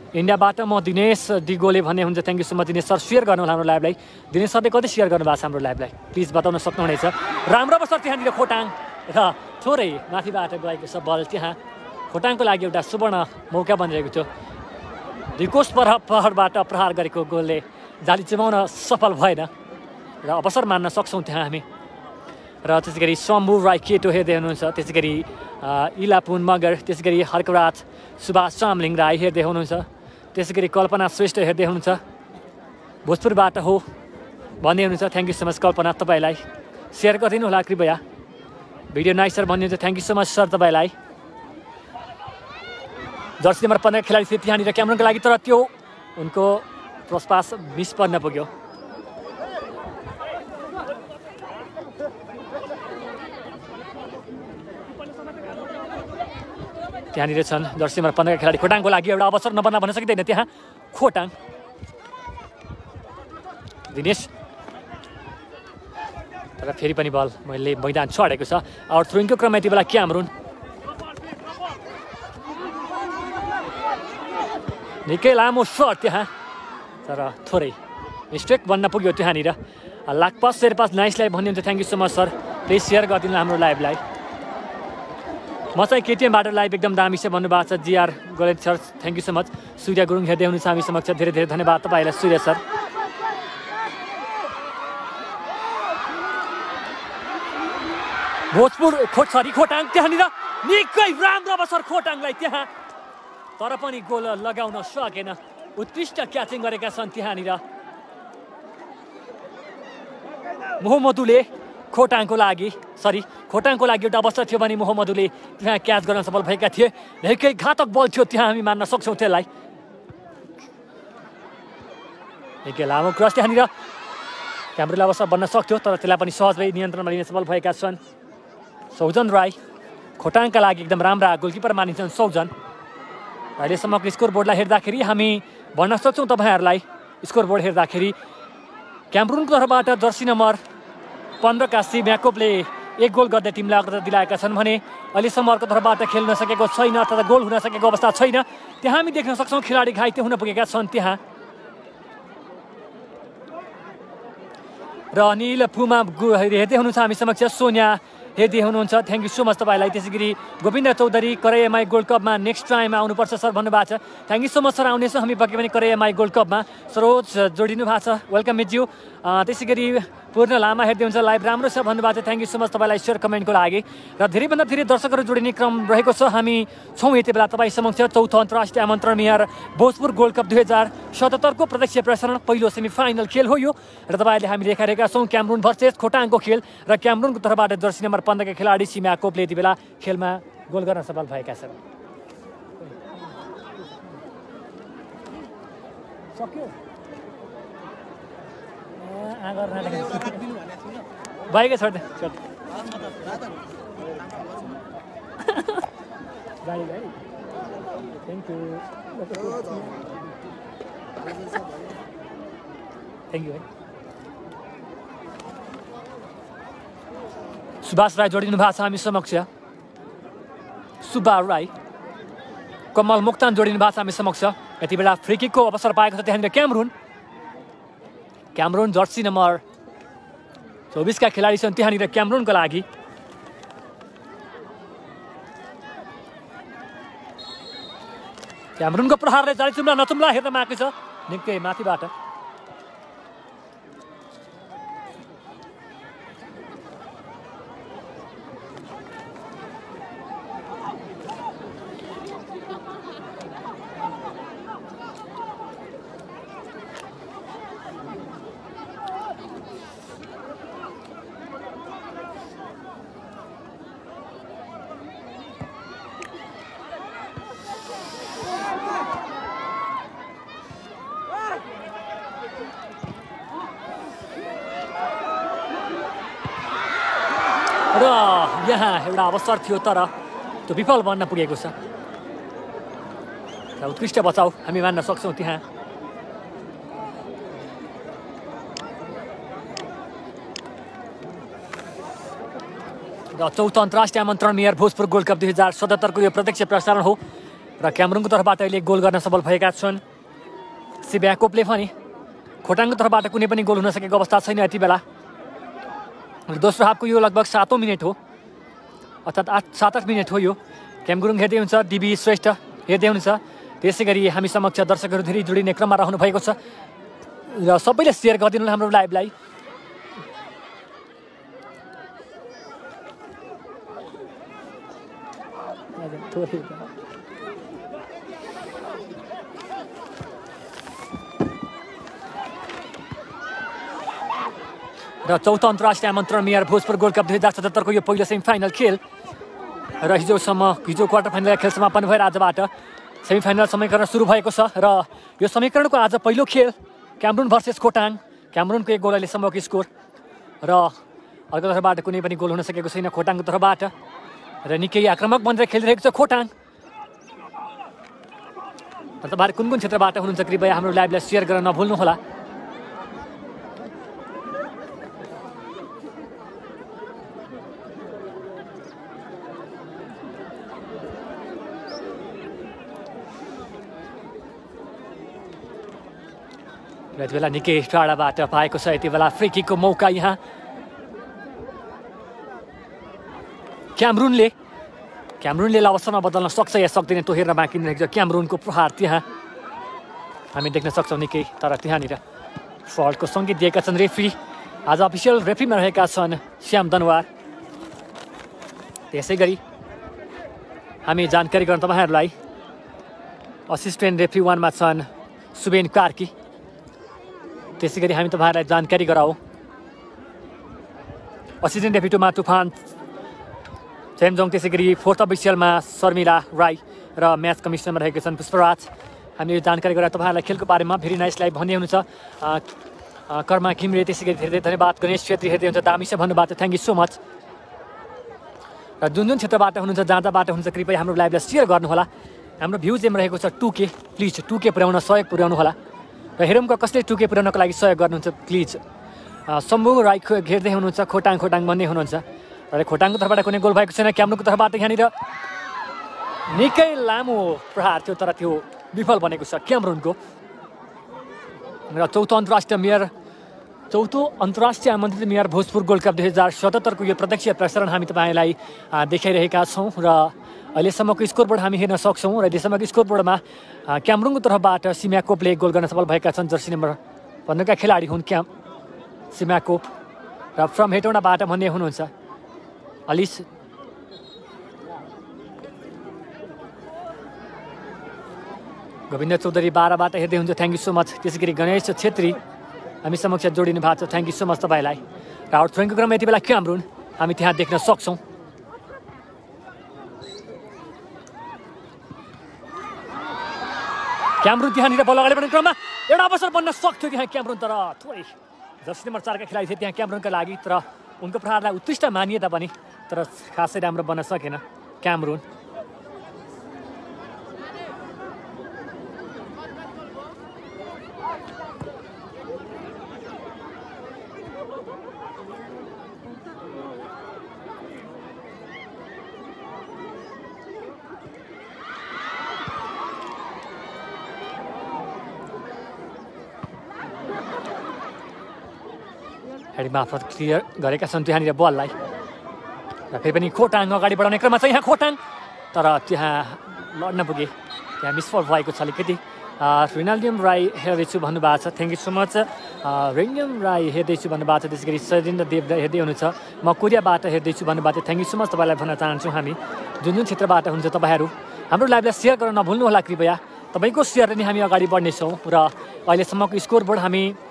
इन्डियाबाट म दिनेश डिगोले भन्ने हुन्छ। Thank you so much Dinesh sir, share गर्नु होला हाम्रो लाइभलाई। दिनेश सरले कति सेयर गर्नुभएको छ हाम्रो लाइभलाई प्लिज बताउन सक्नुहुनेछ। राम्रो अवसर त्यहाँनिर खोटाङ र थोरै माथिबाट गएको छ बल। त्यहाँ खोटाङको लागि एउटा सुवर्ण मौका बनिरहेको थियो। रिकोस्ट प्रहरबाट प्रहार गरेको गोलले जाली चुमाउन सफल भएन र अवसर मान्न सक्छौँ त्यहाँ हामी। र त्यसै गरी शम्भु राई केटो हेर्दै हुनुहुन्छ। त्यसै गरी इलापुन मगर, त्यसै गरी हर्कराज सुभाष चामलिङ राई हेर्दै हुनुहुन्छ। त्यसै गरी कल्पना श्रेष्ठ हेर्दै हुनुहुन्छ, भोजपुरबाट हो भन्दै हुनुहुन्छ। थ्याङ्क यू सो मच कल्पना, तपाईँलाई सेयर गरिदिनु होला कृपया। भिडियो नाइस सर भन्नुहुन्छ। Thank you so much sir तपाईँलाई। जर्सी नम्बर 15 खेलाडी थिए त्यहाँनिर क्यामरुनको लागि, तर त्यो उनको प्रस्पास मिस पर्न पुग्यो। त्यहाँनिर छन् जर्सी नम्बर 15 का खेलाडी। खोटाङको लागि एउटा अवसर नबन्न भन्न सकिँदैन त्यहाँ खोटाङ। दिनेश, तर फेरि पनि बल मैले मैदान छाडेको छ। आउट थ्रोइङको क्रममा यति बेला क्यामरुन निकै लामो सर्ट त्यहाँ, तर थोरै मिस्टेक बन्न पुग्यो त्यहाँनिर। लाकपास शेरपास नाइसलाई भन्नुहुन्छ। Thank you so much sir, please share गरिदिनु हाम्रो लाइभलाई। म चाहिँ केटिएमबाट लाइभ एकदम दामी छ भन्नुभएको छ जिआर गोलेट sir, thank you so much. Surya Gurung हेर्दै हुनुहुन्छ हामी समक्ष, धेरै धेरै धन्यवाद तपाईँलाई सूर्य सर। भोजपुर खोटाङ त्यहाँनिर निकै राम्रो अवसर खोटाङलाई त्यहाँ, तर पनि गोल लगाउन सकेन। उत्कृष्ट क्याचिङ गरेका छन् त्यहाँनिर मोहम्मदुले। खोटाङको लागि एउटा अवसर थियो भने मोहम्मदुले त्यहाँ क्याच गर्न सफल भएका थिए। निकै घातक बल थियो त्यहाँ, हामी मान्न सक्छौँ त्यसलाई। निकै लामो क्रस त्यहाँनिर क्यामरुनलाई अवसर बन्न सक्थ्यो, तर त्यसलाई पनि सहजै नियन्त्रणमा लिन सफल भएका छन् सौजन राई। खोटाङका लागि एकदम राम्रा गोलकिपर मानिन्छन् सौजन। अहिलेसम्मको स्कोर बोर्डलाई हेर्दाखेरि हामी भन्न सक्छौँ तपाईँहरूलाई, स्कोर बोर्ड हेर्दाखेरि क्यामरुनको तर्फबाट जर्सी नम्बर 15 का सी म्याकोपले एक गोल गर्दै टिमलाई अग्रता दिलाएका छन् भने अहिलेसम्म अर्को तर्फबाट खेल्न सकेको छैन अथवा गोल हुन सकेको अवस्था छैन। त्यहाँ हामी देख्न सक्छौँ खेलाडी घाइते हुन पुगेका छन् त्यहाँ। र अनिल पुमा हेर्दै हुनुहुन्छ हामी समक्ष सोनिया हेर्दै हुनुहुन्छ। थ्याङ्क यू सो मच तपाईँलाई। त्यसै गरी गोविन्द चौधरी कराईएमआई गोल्ड कपमा नेक्स्ट टाइम आउनुपर्छ सर भन्नुभएको छ। Thank you so much sir, आउनेछौँ हामी पक्कै पनि कराईएमआई गोल्ड कपमा। सरोज जोडिनु भएको छ, वेलकम मिट यू। त्यसै गरी पूर्ण लामा हेर्दै हुन्छ, लाइभ राम्रो छ भन्नुभएको छ। थ्याङ्क यू सो मच तपाईँलाई सेयर कमेन्टको लागि। र धेरैभन्दा धेरै दर्शकहरू जोडिने क्रम रहेको छ। हामी छौँ यति बेला तपाईँ समक्ष चौथो अन्तर्राष्ट्रिय आमन्त्रण मेयर भोजपुर गोल्ड कप 2077 को प्रत्यक्ष प्रसारण पहिलो सेमिफाइनल खेल हो यो। र तपाईँहरूले हामी देखाइरहेका छौँ क्यामरुन भर्सेस खोटाङको खेल। र क्यामरुनको तर्फबाट जर्सी नम्बर 15 का खेलाडी सिमा कोपले यति बेला खेलमा गोल गर्न सफल भएका छन्। बाइक छोड दे छोड गाडी गाडी thank you thank you. Subhash Rai जोडिनु भएको छ हामी समक्ष। सुब्बा राई, कमल मोक्तान जोडिनु भएको छ हामी समक्ष। यति बेला फ्री किकको अवसर पाएको छ त्यहाँनिर क्यामरुन जर्सी नम्बर 24 का खेलाडी छन् त्यहाँनिर क्यामरुनको लागि। क्यामरुनको प्रहारले जाली चुम्ला नचुम्ला हेर्न मागेको छ निकै माथिबाट। र यहाँ एउटा अवसर थियो तर त्यो विफल बन्न पुगेको छ। उत्कृष्ट बचाउ हामी मान्न सक्छौँ त्यहाँ। र चौथो अन्तर्राष्ट्रिय आमन्त्रण मेयर भोजपुर गोल्ड कप 2077 को यो प्रत्यक्ष प्रसारण हो। र क्यामरुनको तर्फबाट अहिले गोल गर्न सफल भएका छन् सिब्याकोपले पनि। खोटाङको तर्फबाट कुनै पनि गोल हुन सकेको अवस्था छैन यति बेला। दोस्रो हाफको यो लगभग 7औं मिनट हो, अर्थात् 7-8 मिनट हो यो। क्यामरुन हेर्दै हुन्छ, डिबी श्रेष्ठ हेर्दै हुनुहुन्छ। त्यसै गरी हामी समक्ष दर्शकहरू धेरै जोडिने क्रममा रहनु भएको छ र सबैले सेयर गरिदिनु हाम्रो लाइभलाई। र चौथो अन्तर्राष्ट्रिय आमन्त्रण मेयर भोजपुर गोल्ड कप 2077 को यो पहिलो सेमिफाइनल खेल र हिजो क्वार्टर फाइनल खेल समापन भएर आजबाट सेमिफाइनल समीकरण सुरु भएको छ। र यो समीकरणको आज पहिलो खेल क्यामरुन भर्सेस खोटाङ। क्यामरुनको एक गोल अहिलेसम्मको स्कोर र अर्को तर्फबाट कुनै पनि गोल हुन सकेको छैन खोटाङको तर्फबाट। र निकै आक्रामक बनेर खेलिरहेको छ खोटाङ। तपाईँहरू कुन कुन क्षेत्रबाट हुनुहुन्छ कृपया हाम्रो लाइभलाई सेयर गर्न नभुल्नुहोला। यति बेला निकै टाढाबाट पाएको छ यति बेला फ्री किकको मौका यहाँ क्यामरुनले अवसरमा बदल्न सक्छ या सक्दैन त्यो हेर्न बाँकी रहेको छ। क्यामरुनको प्रहार त्यहाँ हामी देख्न सक्छौँ निकै, तर त्यहाँनिर फल्टको सङ्केत दिएका छन् रेफ्री। आज अफिसियल रेफ्रीमा रहेका छन् श्याम दनवार। त्यसै गरी हामी जानकारी गरौँ तपाईँहरूलाई, असिस्टेन्ट रेफ्री 1 मा छन् सुबेन कार्की। त्यसै गरी हामी तपाईँहरूलाई जानकारी गराउँ असिस्टेन्ट रेफ्री 2 मा तुफान चेमजोङ। त्यसै गरी फोर्थ अफिसियलमा शर्मिला राई र म्याच कमिसनमा रहेका छन् पुष्पराज। हामीले जानकारी गराए तपाईँहरूलाई खेलको बारेमा। भेरी नाइस लाइभ भन्ने हुनुहुन्छ कर्मा घिम्रे। त्यसै गरी धेरै धन्यवाद गणेश छेत्री हेर्दै हुन्छ, दामी छ भन्नुभएको छ, थ्याङ्क यू सो मच। र जुन जुन क्षेत्रबाट हुनुहुन्छ जहाँबाट हुनुहुन्छ कृपया हाम्रो लाइभलाई सेयर गर्नुहोला। हाम्रो भ्युज एम रहेको छ 2K, प्लिज 2K पुर्याउन सहयोग पुर्याउनु होला। र हेरौँका कसले 2K पुर्याउनको लागि सहयोग गर्नुहुन्छ प्लिज। शम्भु राई हेर्दै हुनुहुन्छ, खोटाङ भन्ने हुनुहुन्छ। तर खोटाङको तर्फबाट कुनै गोल भएको छैन। क्यामरुनको तर्फबाट यहाँनिर निकै लामो प्रहार थियो तर त्यो विफल बनेको छ क्यामरुनको। र चौथो अन्तर्राष्ट्रिय आमन्त्रित मेयर भोजपुर गोल्ड कप 2077 को यो प्रत्यक्ष प्रसारण हामी तपाईँलाई देखाइरहेका छौँ र अहिलेसम्मको स्कोरबोर्ड हामी हेर्न सक्छौँ। र अहिलेसम्मको स्कोरबोर्डमा क्यामरुङको तर्फबाट सीमा कोपले गोल गर्न सफल भएका छन्। जर्सी नम्बर 15 का खेलाडी हुन् सीमा कोप र फ्रम हेटौँडाबाट भन्ने हुनुहुन्छ अलिस। गोविन्द चौधरी 12बाट हेर्दै हुन्छ, थ्याङ्क यू सो मच। त्यसै गरी गणेश छेत्री हामी समक्ष जोडिनु भएको छ, थ्याङ्क यू सो मच तपाईँलाई। र आउट थ्रोइङको क्रममा यति बेला क्यामरुन हामी त्यहाँ देख्न सक्छौँ। क्यामरुन त्यहाँनिर बल अगाडि बढ्ने क्रममा एउटा अवसर बन्न सक्थ्यो त्यहाँ क्यामरुन, तर थोरै जर्सी नम्बर 4 का खेलाडी थिए त्यहाँ क्यामरुनका लागि, तर उनको प्रहारलाई उत्कृष्ट मानिए तापनि तर खासै राम्रो बन्न सकेन क्यामरुन। हेडी मार्फत क्लियर गरेका छन् त्यहाँनिर बललाई र फेरि पनि खोटाङ अगाडि बढाउने क्रममा चाहिँ यहाँ खोटाङ, तर त्यहाँ लड्न पुगे, त्यहाँ मिसफल भएको छ अलिकति। रिनाल्डियम राई हेर्दैछु भन्नुभएको छ, थ्याङ्क यू सो मच। रेन्डियम राई हेर्दैछु भन्नुभएको छ। त्यसै गरी सजिन्द्र देव हेर्दै हुनुहुन्छ, म कोरियाबाट हेर्दैछु भन्नुभएको थियो, थ्याङ्क यू सो मच तपाईँलाई भन्न चाहन्छु। हामी जुन क्षेत्रबाट हुन्छ तपाईँहरू हाम्रो लाइभलाई सेयर गर्न नभुल्नु होला कृपया, तपाईँको सेयरले नै हामी अगाडि बढ्नेछौँ। र अहिलेसम्मको स्कोरबोर्ड हामी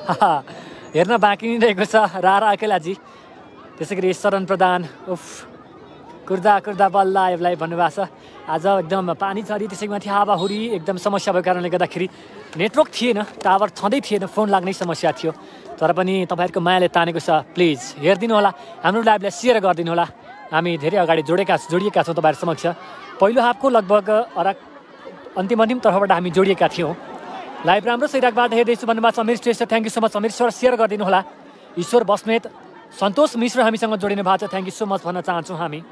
हेर्न बाँकी नै रहेको छ। रारा अकेलाजी, त्यसै गरी शरण प्रधान उफ कुर्दा बल लाइभलाई भन्नुभएको छ। आज एकदम पानी झरी, त्यसै माथि हावाहुरी एकदम समस्या भएको कारणले गर्दाखेरि नेटवर्क थिएन, टावर छँदै थिएन, फोन लाग्ने समस्या थियो। तर पनि तपाईँहरूको मायाले तानेको छ, प्लिज हेरिदिनु होला, हाम्रो लाइभलाई सेयर गरिदिनु होला। हामी धेरै अगाडि जोडिएका छौँ तपाईँहरू समक्ष। पहिलो हाफको लगभग अन्तिम तर्फबाट हामी जोडिएका थियौँ। लाइभ राम्रो सैराकबाट हेर्दैछु भन्नुभएको छ Amir Shrestha, thank you so much Amir sir, share गरिदिनु होला। ईश्वर बस्नेत, सन्तोष मिश्र हामीसँग जोडिनु भएको छ, थ्याङ्क यू सो मच भन्न चाहन्छौँ हामी।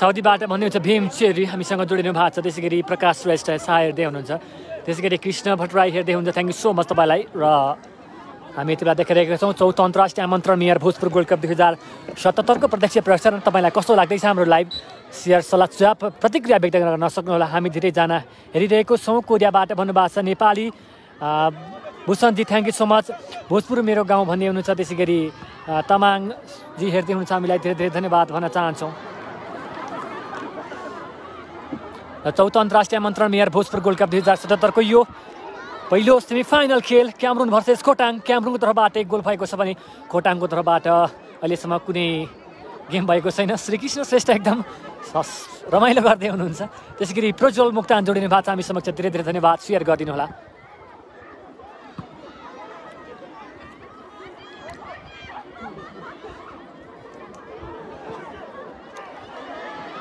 साउदीबाट भन्नुहुन्छ भीम चेरी हामीसँग जोडिनु भएको छ। त्यसै गरी प्रकाश श्रेष्ठ साय हेर्दै हुनुहुन्छ, त्यसै गरी कृष्ण भट्टराई हेर्दै हुनुहुन्छ, थ्याङ्क यू सो मच तपाईँलाई। र हामी यति बेला देखिरहेका छौँ चौथो अन्तर्राष्ट्रिय आमन्त्रण मेयर भोजपुर गोल्ड कप 2077 को प्रत्यक्ष प्रसारण। तपाईँलाई कस्तो लाग्दैछ हाम्रो लाइभ? सेयर सल्लाह सुझाव प्रतिक्रिया व्यक्त गर्न नसक्नुहोला, हामी धेरैजना हेरिरहेको छौँ। कोरियाबाट भन्नुभएको छ नेपाली भूषणजी, thank you so much. Bhojpur मेरो गाउँ भन्ने हुनुहुन्छ, त्यसै गरी तामाङजी हेर्दै हुनुहुन्छ, हामीलाई धेरै धेरै धन्यवाद भन्न चाहन्छौँ। चौथो अन्तर्राष्ट्रिय आमन्त्रण मेयर भोजपुर गोल्ड कप 2077 को यो पहिलो सेमिफाइनल खेल क्यामरुन भर्सेस खोटाङ। क्यामरुनको तर्फबाट एक गोल भएको छ भने खोटाङको तर्फबाट अहिलेसम्म कुनै गेम भएको छैन। श्रीकृष्ण श्रेष्ठ एकदम रमाइलो गर्दै हुनुहुन्छ। त्यसै गरी प्रज्वल मुक्तान जोडिनु भएको छ हामी समक्ष, धेरै धेरै धन्यवाद, सेयर गरिदिनु होला।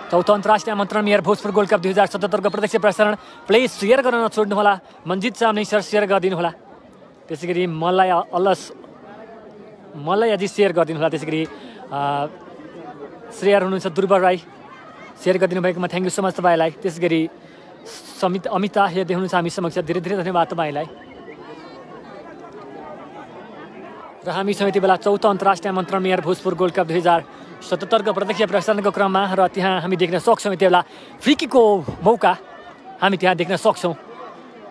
चौथो अन्तर्राष्ट्रिय आमन्त्रण मेयर भोजपुर गोल्ड कप 2077 को प्रत्यक्ष प्रसारण प्लिज सेयर गर्न नछोड्नु होला। मन्जित चामनी सर सेयर गरिदिनु होला। त्यसै गरी मल्लयाजी सेयर गरिदिनु होला। त्यसै गरी श्रेयर हुनुहुन्छ, दुर्बल राई सेयर गरिदिनु भएकोमा थ्याङ्क यू सो मच तपाईँलाई। त्यसै गरी अमिता हेर्दै हुनुहुन्छ हामी समक्ष, धेरै धेरै धन्यवाद तपाईँलाई। र हामी छौँ यति बेला चौथो अन्तर्राष्ट्रिय आमन्त्रण मेयर भोजपुर गोल्ड कप 2077 को प्रत्यक्ष प्रसारणको क्रममा, र त्यहाँ हामी देख्न सक्छौँ यति बेला फ्रिकिकको मौका हामी त्यहाँ देख्न सक्छौँ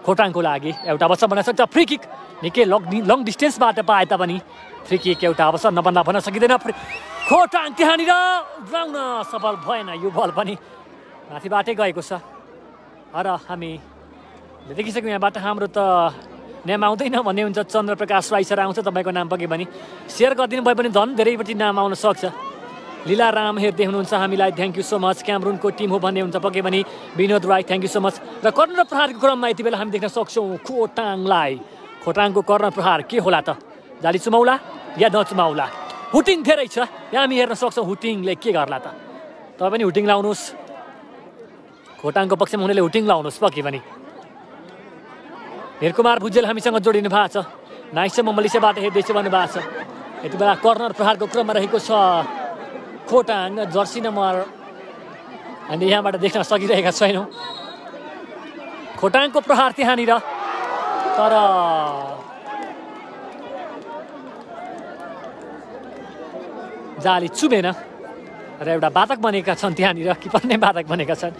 खोटाङको लागि। एउटा अवसर बन्न सक्छ फ्रिकिक, निकै लङ डिस्टेन्सबाट पाए तापनि फ्रिकिक एउटा अवसर नबन्दा भन्न सकिँदैन। खोटाङ त्यहाँनिर उब्राउन सफल भएन, यो बल पनि माथिबाटै गएको छ। र हामी देखिसक्यौँ यहाँबाट हाम्रो त नाम आउँदैन भन्ने हुन्छ। चन्द्रप्रकाश राई सर आउँछ, तपाईँको नाम पके भने सेयर गरिदिनु भयो भने झन् धेरैपट्टि नाम आउन सक्छ। लीलाराम हेर्दै हुनुहुन्छ हामीलाई, थ्याङ्क यू सो मच। क्यामरुनको टिम हो भन्ने हुन्छ पक्कै पनि Binod Rai, thank you so much. र कर्नर प्रहारको क्रममा यति बेला हामी देख्न सक्छौँ खोटाङको कर्नर प्रहार के होला त? जाली चुमाउला या नचुमाउला? हुटिङ धेरै छ यहाँ हामी हेर्न सक्छौँ। हुटिङले के गर्ला त? तपाईँ पनि हुटिङ लाउनुहोस्, खोटाङको पक्षमा हुनेले हुटिङ लाउनुहोस् पक्कै पनि। वीरकुमार भुजेल हामीसँग जोडिनु भएको छ। नाइस म मलेसियाबाट हेर्दैछु भन्नुभएको छ। यति बेला कर्नर प्रहारको क्रममा रहेको छ खोटाङ, जर्सी नम्बर हामीले यहाँबाट देख्न सकिरहेका छैनौँ। खोटाङको प्रहार त्यहाँनिर, तर जाली चुमेन र एउटा बाधक बनेका छन् त्यहाँनिर, किपर नै बाधक बनेका छन्।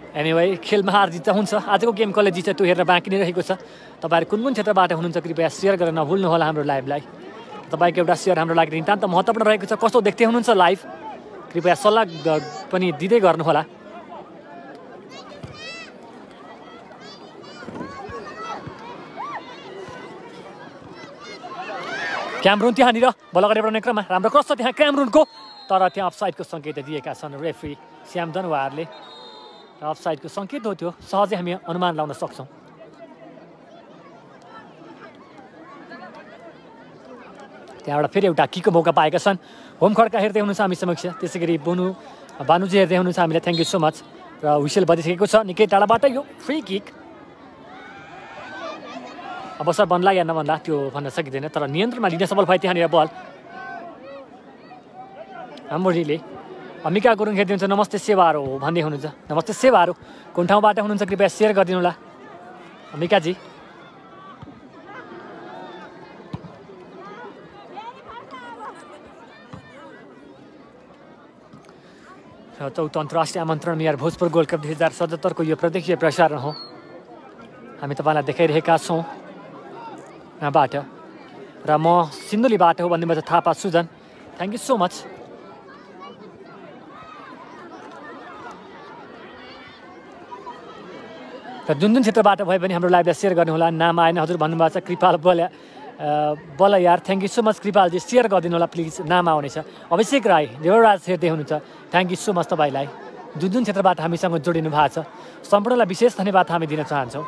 एनिवे खेलमा हार जित हुन्छ। आजको गेम कसले जित्छ त्यो हेरेर बाँकी नै रहेको छ। तपाईँहरू कुन कुन क्षेत्रबाट हुनुहुन्छ कृपया सेयर गरेर नभुल्नुहोला हाम्रो लाइभलाई। तपाईँको एउटा सेयर हाम्रो लागि नितान्त महत्त्वपूर्ण रहेको छ। कस्तो देख्दै हुनुहुन्छ लाइभ कृपया सल्लाह पनि दिँदै गर्नुहोला। क्यामरुन त्यहाँनिर बल अगाडि बढाउने क्रममा राम्रो क्रस छ त्यहाँ क्यामरुनको, तर त्यहाँ अफसाइडको सङ्केत दिएका छन् रेफ्री श्याम दनवारले। र अफसाइडको सङ्केत हो त्यो, सहजै हामी अनुमान लाउन सक्छौँ। त्यहाँबाट फेरि एउटा किकको मौका पाएका छन्। होम खड्का हेर्दै हुनुहुन्छ हामी समक्ष, त्यसै गरी बानुजी हेर्दै हुनुहुन्छ हामीलाई, थ्याङ्क यू सो मच। र हुइसेल बजिसकेको छ निकै टाढाबाट यो फ्री किक। अवसर बन्ला या नबन्ला त्यो भन्न सकिँदैन, तर नियन्त्रणमा लिन सफल भए त्यहाँनिर बल। हाम्रोले अमिका गुरुङ हेर्दै हुनुहुन्छ, नमस्ते सेवारो भन्दै हुनुहुन्छ। नमस्ते सेवारो, कुन ठाउँबाट हुनुहुन्छ कृपया सेयर गरिदिनु होला अमिकाजी। चौथो अन्तर्राष्ट्रिय आमन्त्रण मेयर भोजपुर गोल्ड कप 2077 को यो प्रत्यक्ष प्रसारण हो। हामी तपाईँलाई देखाइरहेका छौँ यहाँबाट, र म सिन्धुलीबाट हो भन्ने म Thapa Sujan, thank you so much. र जुन क्षेत्रबाट भए पनि हाम्रो लाइभलाई सेयर गर्नुहोला। नाम आएन हजुर भन्नुभएको छ कृपाल बल यार, थ्याङ्क यू सो मच कृपालजी, सेयर गरिदिनु होला प्लिज, नाम आउनेछ। अभिषेक राई देवराज हेर्दै हुनुहुन्छ, थ्याङ्क यू सो मच तपाईँलाई। जुन क्षेत्रबाट हामीसँग जोडिनु भएको छ सम्पूर्णलाई विशेष धन्यवाद हामी दिन चाहन्छौँ।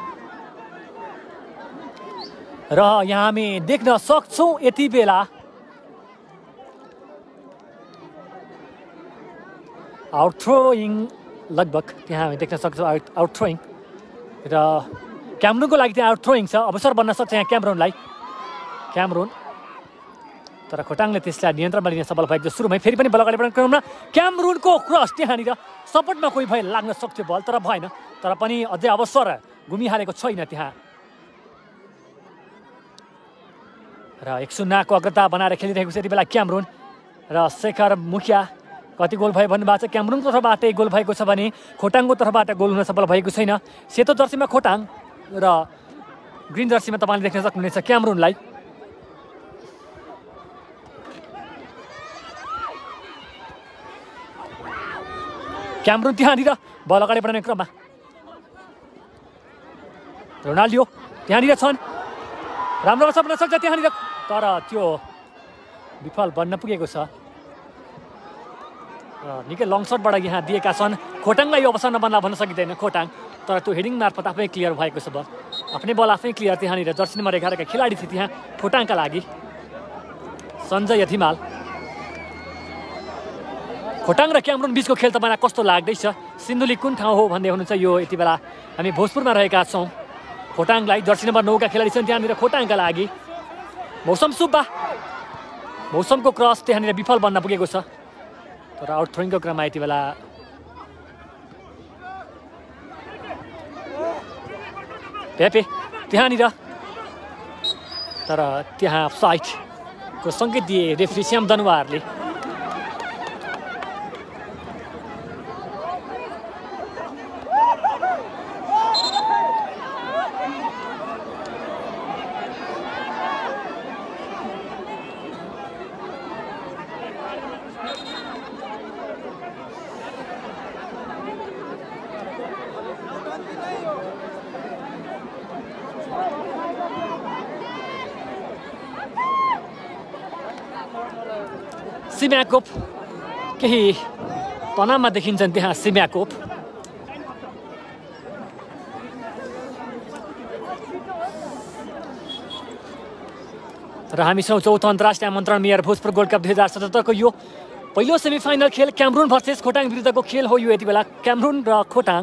र यहाँ हामी देख्न सक्छौँ यति बेला आउट थ्रोइङ, लगभग त्यहाँ हामी देख्न सक्छौँ आउट थ्रोइङ। र क्यामरुनको लागि त्यहाँ आउट थ्रोइङ छ, अवसर बन्न सक्छ यहाँ क्यामरुन, तर खोटाङले त्यसलाई नियन्त्रणमा लिन सफल भएको छ। सुरुमै फेरि पनि बल अगाडि बढ्ने क्रममा क्यामरुनको क्रस त्यहाँनिर सपोर्टमा कोही भए लाग्न सक्थ्यो बल, तर भएन। तर पनि अझै अवसर गुमिहालेको छैन त्यहाँ। र 1-0 को अग्रता बनाएर खेलिरहेको छ यति बेला क्यामरुन। र शेखर मुखिया कति गोल भयो भन्नुभएको छ। क्यामरुनको तर्फबाट गोल भएको छ भने खोटाङको तर्फबाट गोल हुन सफल भएको छैन। सेतो जर्सीमा खोटाङ र ग्रिन जर्सीमा तपाईँले देख्न सक्नुहुनेछ क्यामरुनलाई। क्यामरुन त्यहाँनिर बल अगाडि बढाउने क्रममा रोनाल्डो त्यहाँनिर छन्, राम्रो अवसर बन्न सक्छ त्यहाँनिर, तर त्यो विफल बन्न पुगेको छ। निकै लङ सटबाट यहाँ दिएका छन्। खोटाङलाई यो अवसर नबन्ला भन्न सकिँदैन खोटाङ, तर त्यो हेडिङ मार्फत आफै क्लियर भएको छ बल। आफ्नै बल आफै क्लियर त्यहाँनिर। जर्सी नम्बर 11 का खेलाडी थिए त्यहाँ खोटाङका लागि सञ्जय यथिमाल। खोटाङ र क्यामरुन बिचको खेल तपाईँलाई कस्तो लाग्दैछ? सिन्धुली कुन ठाउँ हो भन्दै हुनुहुन्छ। यो यति बेला हामी भोजपुरमा रहेका छौँ। खोटाङलाई जर्सी नम्बर 9 का खेलाडी छन् त्यहाँनिर खोटाङका लागि। मौसम सुब्बा, मौसमको क्रस त्यहाँनिर विफल बन्न पुगेको छ, तर आउट थ्रोइङको क्रममा यति बेला पेपे त्यहाँनिर, तर त्यहाँ साइडको सङ्केत दिए रेफ्री श्याम दनवारले। सिम्याकोप केही तनावमा देखिन्छन् त्यहाँ सिम्याकोप। र हामीसँग चौथो अन्तर्राष्ट्रिय आमन्त्रण मेयर भोजपुर गोल्ड कप 2077 को यो पहिलो सेमिफाइनल खेल क्यामरुन भर्सेस खोटाङ विरुद्धको खेल हो यो यति बेला। क्यामरुन र खोटाङ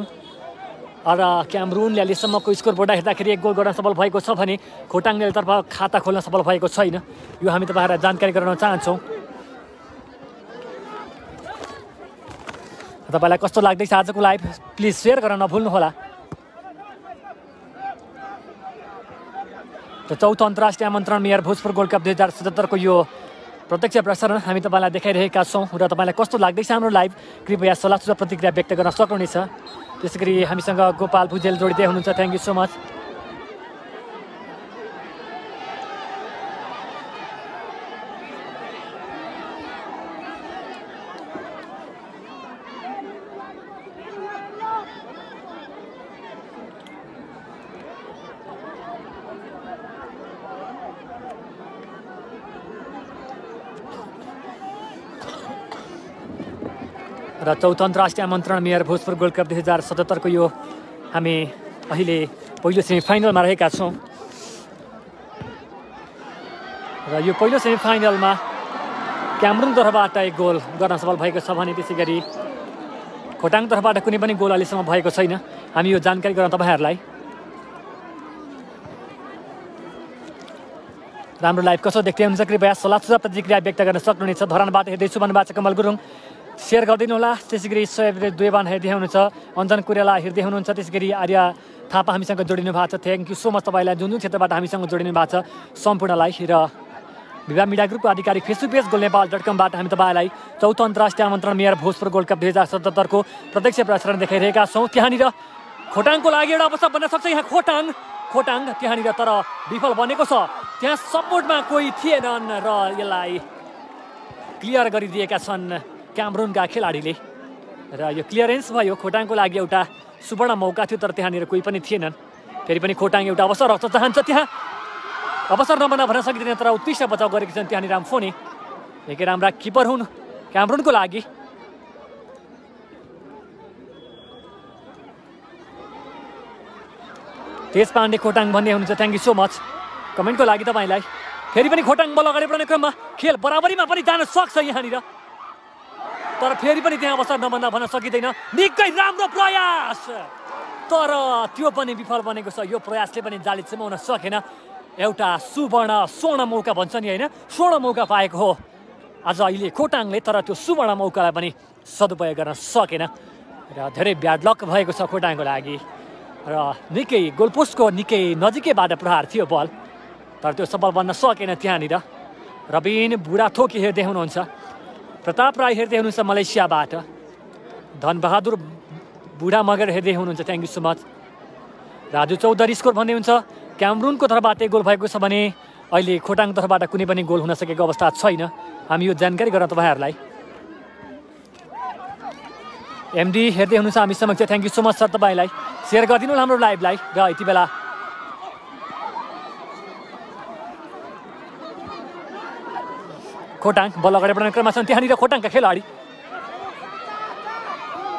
र क्यामरुनले अहिलेसम्मको स्कोरबोर्ड हेर्दाखेरि 1 गोल गर्न सफल भएको छ भने खोटाङले अहिलेतर्फ खाता खोल्न सफल भएको छैन। यो हामी तपाईँहरूलाई जानकारी गराउन चाहन्छौँ। तपाईँलाई कस्तो लाग्दैछ आजको लाइभ प्लिज सेयर गर्न नभुल्नुहोला। र चौथो अन्तर्राष्ट्रिय आमन्त्रण मेयर भोजपुर गोल्ड कप 2077 को यो प्रत्यक्ष प्रसारण हामी तपाईँलाई देखाइरहेका छौँ। र तपाईँलाई कस्तो लाग्दैछ हाम्रो लाइभ कृपया सल्लाह सुझाव प्रतिक्रिया व्यक्त गर्न सक्नुहुनेछ। त्यसै गरी हामीसँग गोपाल भुजेल जोडिँदै हुनुहुन्छ, थ्याङ्क यू सो मच। र चौथो अन्तर्राष्ट्रिय आमन्त्रण मेयर भोजपुर गोल्ड कप 2077 को यो हामी अहिले पहिलो सेमिफाइनलमा रहेका छौँ। र यो पहिलो सेमिफाइनलमा क्यामरुन तर्फबाट 1 गोल गर्न सफल भएको छ भने त्यसै गरी खोटाङ तर्फबाट कुनै पनि गोल अहिलेसम्म भएको छैन। हामी यो जानकारी गराउँ तपाईँहरूलाई। राम्रो लाइभ कसो देख्दै हुनुहुन्छ कृपया सल्लाह सुझाव प्रतिक्रिया व्यक्त गर्न सक्नुहुनेछ। धरानबाट हेर्दैछु भन्नुभएको छ कमल गुरुङ, सेयर गरिदिनु होला। त्यसै गरी सोहेब दुईबान हेर्दै हुनुहुन्छ, अञ्जन कुरेला हेर्दै हुनुहुन्छ, त्यसै गरी आर्य थापा हामीसँग जोडिनु भएको छ। थ्याङ्क यू सो मच तपाईँलाई जुन जुन क्षेत्रबाट हामीसँग जोडिनु भएको छ सम्पूर्णलाई। र विभा मिडिया ग्रुपको आधिकारिक फेसबुक पेज golnepaal.com-बाट हामी तपाईँलाई चौथो अन्तर्राष्ट्रिय आमन्त्रण मेयर भोजपुर गोल्ड कप 2077 को प्रत्यक्ष प्रसारण देखाइरहेका छौँ। त्यहाँनिर खोटाङको लागि एउटा अवसर बन्न सक्छ। यहाँ खोटाङ त्यहाँनिर तर विफल बनेको छ। त्यहाँ सपोर्टमा कोही थिएनन् र यसलाई क्लियर गरिदिएका छन् क्यामरुनका खेलाडीले। र यो क्लियरेन्स भयो। खोटाङको लागि एउटा सुवर्ण मौका थियो तर त्यहाँनिर कोही पनि थिएनन्। फेरि पनि खोटाङ एउटा अवसर राख्न चाहन्छ, त्यहाँ अवसर नबना भन्न सकिँदैन तर उत्कृष्ट बचाउ गरेकी छन् त्यहाँनिर रामफोनी। एकै राम्रा किपर हुन् क्यामरुनको लागि। तेज पाण्डे खोटाङ भन्ने हुनुहुन्छ, थ्याङ्क यू सो मच कमेन्टको लागि तपाईँलाई। फेरि पनि खोटाङ बल अगाडि बढ्ने क्रममा खेल बराबरीमा पनि जान सक्छ यहाँनिर, तर फेरि पनि त्यहाँ अवसर नबन्दा भन्न सकिँदैन। निकै राम्रो प्रयास तर त्यो पनि विफल बनेको छ। यो प्रयासले पनि जाली चिमाउन सकेन। एउटा स्वर्ण मौका भन्छ नि होइन, स्वर्ण मौका पाएको हो आज अहिले खोटाङले, तर त्यो सुवर्ण मौकालाई पनि सदुपयोग गर्न सकेन र धेरै ब्याड लक भएको छ खोटाङको लागि। र निकै गोलपोस्टको निकै नजिकैबाट प्रहार थियो बल, तर त्यो सफल बन्न सकेन त्यहाँनिर। रबिन बुढाथोकी हेर्दै हुनुहुन्छ, प्रताप राई हेर्दै हुनुहुन्छ मलेसियाबाट, धनबहादुर बुढा मगर हेर्दै हुनुहुन्छ, thank you so much. Raju Chaudhary score भन्दै हुन्छ क्यामरुनको तर्फबाट 1 गोल भएको छ भने अहिले खोटाङ तर्फबाट कुनै पनि गोल हुन सकेको अवस्था छैन। हामी यो जानकारी गराउँ तपाईँहरूलाई। एमडी हेर्दै हुनुहुन्छ हामी समक्ष, thank you so much sir तपाईँलाई। सेयर गरिदिनु हाम्रो लाइभलाई। र यति बेला खोटाङ बल अगाडि बढ्ने क्रममा छन्। त्यहाँनिर खोटाङका खेलाडी,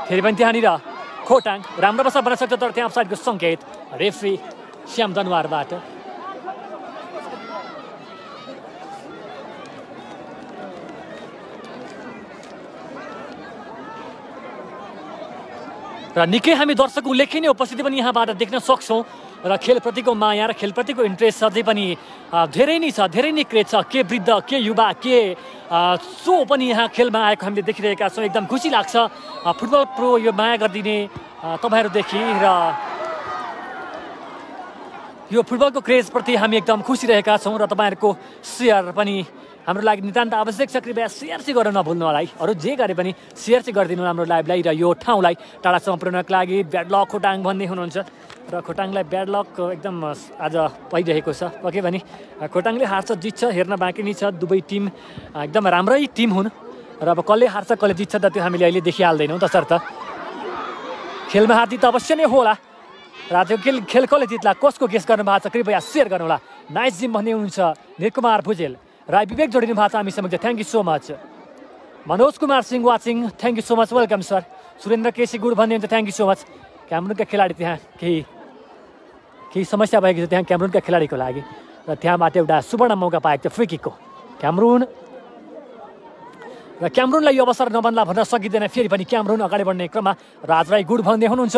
फेरि पनि त्यहाँनिर खोटाङ राम्रो बसा बन्न सक्छ तर त्यहाँ अफसाइडको सङ्केत रेफ्री श्याम दनवारबाट। र निकै हामी दर्शकको उल्लेखनीय उपस्थिति पनि यहाँबाट देख्न सक्छौँ। र खेलप्रतिको माया र खेलप्रतिको इन्ट्रेस्ट अझै पनि धेरै नै छ, धेरै नै क्रेज छ। के वृद्ध, के युवा, के सो पनि यहाँ खेलमा आएको हामीले देखिरहेका छौँ। एकदम खुसी लाग्छ फुटबल प्रो यो माया गरिदिने तपाईँहरूदेखि। र यो फुटबलको क्रेजप्रति हामी एकदम खुसी रहेका छौँ। र तपाईँहरूको सेयर पनि हाम्रो लागि नितान्त आवश्यक छ। कृपया सेयर चाहिँ गर्न नभुल्नु होला है। अरू जे गरे पनि सेयर चाहिँ गरिदिनु हाम्रो लाइभलाई र यो ठाउँलाई टाढासम्म पुर्याउनको लागि। ब्याड लक खोटाङ भन्ने हुनुहुन्छ र खोटाङलाई ब्याड लक एकदम आज भइरहेको छ। पक्कै पनि खोटाङले हार्छ जित्छ हेर्न बाँकी नै छ। दुवै टिम एकदम राम्रै टिम हुन् र अब कसले हार्छ कसले जित्छ त त्यो हामीले अहिले देखिहाल्दैनौँ तसर्थ खेलमा हार जित अवश्य नै होला। र आज खेल कसले जित्ला कसको गेस गर्नु भएको छ कृपया सेयर गर्नुहोला। नाइस जिम भन्ने हुनुहुन्छ निरकुमार भुजेल। राई विवेक जोडिनु भएको छ हामी समक्ष, thank you so much. Manoj Kumar Singh watching, thank you so much, welcome sir. Surendra KC good भन्नुहुन्छ, थ्याङ्क यू सो मच। क्यामरुनका खेलाडी त्यहाँ केही समस्या भएको छ त्यहाँ क्यामरुनका खेलाडीको लागि, र त्यहाँबाट एउटा सुवर्ण मौका पाएको थियो फ्री किकको क्यामरुन, र क्यामरुनलाई यो अवसर नबन्ला भन्न सकिँदैन। फेरि पनि क्यामरुन अगाडि बढ्ने क्रममा राजराई गुड भन्दै हुनुहुन्छ।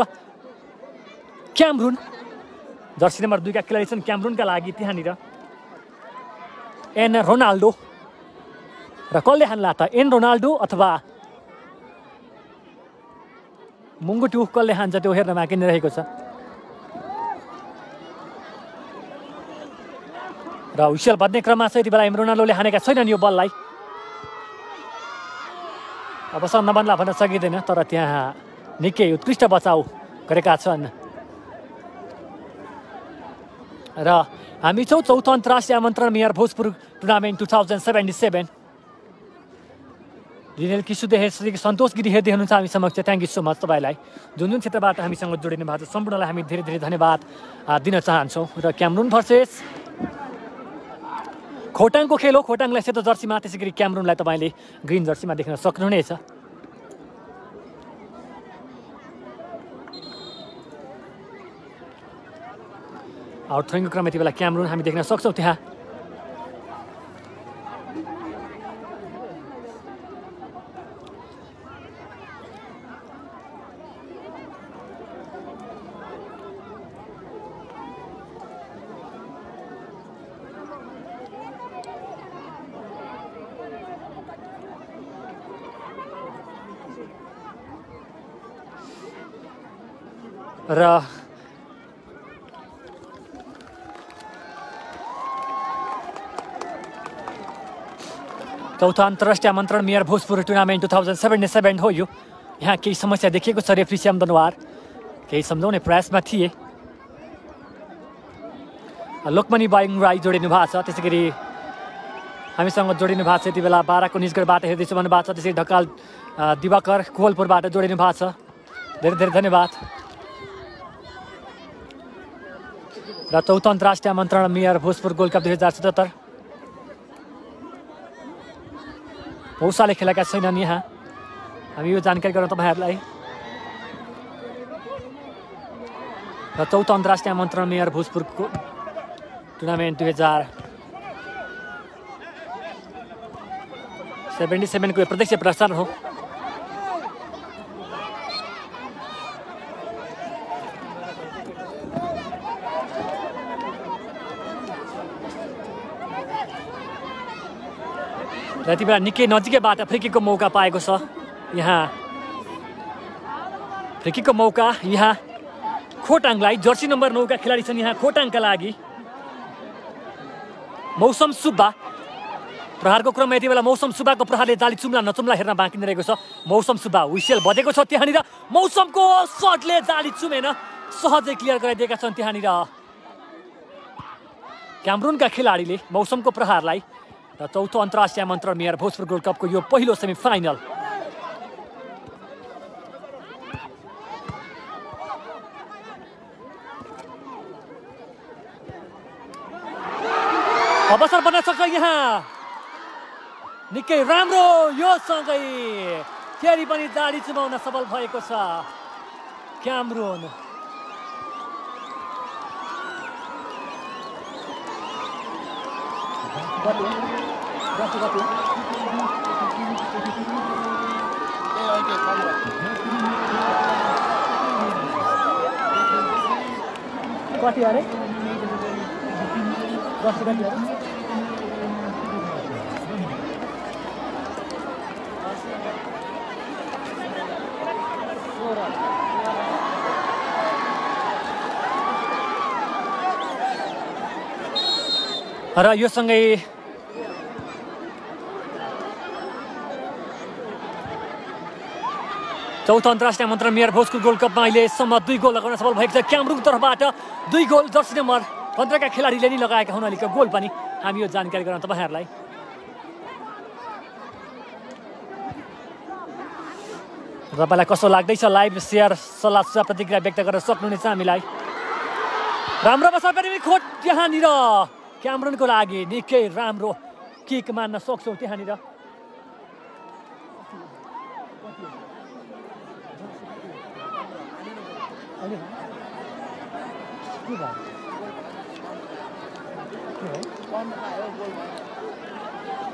क्यामरुन जर्सी नम्बर 2 का खेलाडी छन् क्यामरुनका लागि त्यहाँनिर एन रोनाल्डो, र कसले हान्ला त एन रोनाल्डो अथवा मुङ्गुटु, कसले हान्छ त्यो हेर्न बाँकी नै रहेको छ। र हुइसेल बज्ने क्रममा छ यति बेला एम रोनाल्डोले हानेका छैनन् यो बललाई, अवसर नबन्ला भन्न सकिँदैन, तर त्यहाँ निकै उत्कृष्ट बचाउ गरेका छन्। र हामी छौँ चौथो अन्तर्राष्ट्रिय आमन्त्रण मेयर भोजपुर टुर्नामेन्ट 2077। लिनेल किसुदेह श्री सन्तोष गिरी हेर्दै हुनुहुन्छ हामी समक्ष, थ्याङ्क यू सो मच तपाईँलाई। जुन जुन क्षेत्रबाट हामीसँग जोडिनु भएको छ सम्पूर्णलाई हामी धेरै धेरै धन्यवाद दिन चाहन्छौँ। र क्यामरुन भर्सेस खोटाङको खेल हो। खोटाङलाई सेतो जर्सीमा, त्यसै गरी क्यामरुनलाई तपाईँले ग्रिन जर्सीमा देख्न सक्नुहुनेछ। आउट थ्रोइङको क्रम यति बेला क्यामरुन हामी देख्न सक्छौँ त्यहाँ। र चौथो अन्तर्राष्ट्रिय आमन्त्रण मेयर भोजपुर टुर्नामेन्ट 2077 हो यो। यहाँ केही समस्या देखिएको छ, रेफ्री श्याम दनवार केही सम्झाउने प्रयासमा थिए। लोकमणि बाइङ राई जोडिनु भएको छ, त्यसै गरी हामीसँग जोडिनु भएको छ यति बेला बाराको निजगढबाट हेर्दैछु भन्नुभएको छ, त्यसै ढकाल दिवाकर कोवलपुरबाट जोडिनु भएको छ, धेरै धेरै धन्यवाद। र चौथो अन्तर्राष्ट्रिय आमन्त्रण मेयर भोजपुर गोल्ड कप 2077 मौसाले खेलेका छैनन्। यहाँ हामी यो जानकारी गरौँ तपाईँहरूलाई। र चौथो अन्तर्राष्ट्रिय आमन्त्रण मेयर भोजपुरको टुर्नामेन्ट 2077 को प्रत्यक्ष प्रसारण हो। र यति बेला निकै नजिकैबाट फ्रिकिकको मौका पाएको छ। यहाँ फ्रिकिकको मौका यहाँ खोटाङलाई, जर्सी नम्बर 9 का खेलाडी छन् यहाँ खोटाङका लागि। मौसम सुब्बा प्रहारको क्रममा यति बेला मौसम सुब्बाको प्रहारले जाली चुम्ला नचुम्ला हेर्न बाँकी नै रहेको छ। मौसम सुब्बा हुइसेल बजेको छ त्यहाँनिर, मौसमको सटले जाली चुमेन, सहजै क्लियर गराइदिएका छन् त्यहाँनिर क्यामरुनका खेलाडीले मौसमको प्रहारलाई। र चौथो अन्तर्राष्ट्रिय आमन्त्रण मेयर भोजपुर गोल्ड कपको यो पहिलो सेमी फाइनल। अवसर बन्न सक्छ यहाँ, निकै राम्रो, यो सँगै फेरि पनि दाढी चुमाउन सफल भएको छ क्यामरुन। कति अरे र यो सँगै चौथो अन्तर्राष्ट्रिय आमन्त्रण मेयर भोजपुर गोल्ड कपमा अहिलेसम्म 2 गोल लगाउन सफल भएको छ क्यामरुनको तर्फबाट। 2 गोल जर्सी नम्बर 15 का खेलाडीले नै लगाएका हुन्। अहिलेको गोल पनि हामी यो जानकारी गराउँ तपाईँहरूलाई। तपाईँलाई कस्तो लाग्दैछ लाइभ सेयर सल्लाह सुझाव प्रतिक्रिया व्यक्त गर्न सक्नुहुनेछ हामीलाई। राम्रो अवसर पनि खोट त्यहाँनिर क्यामरुनको लागि, निकै राम्रो किक मान्न सक्छौँ त्यहाँनिर। र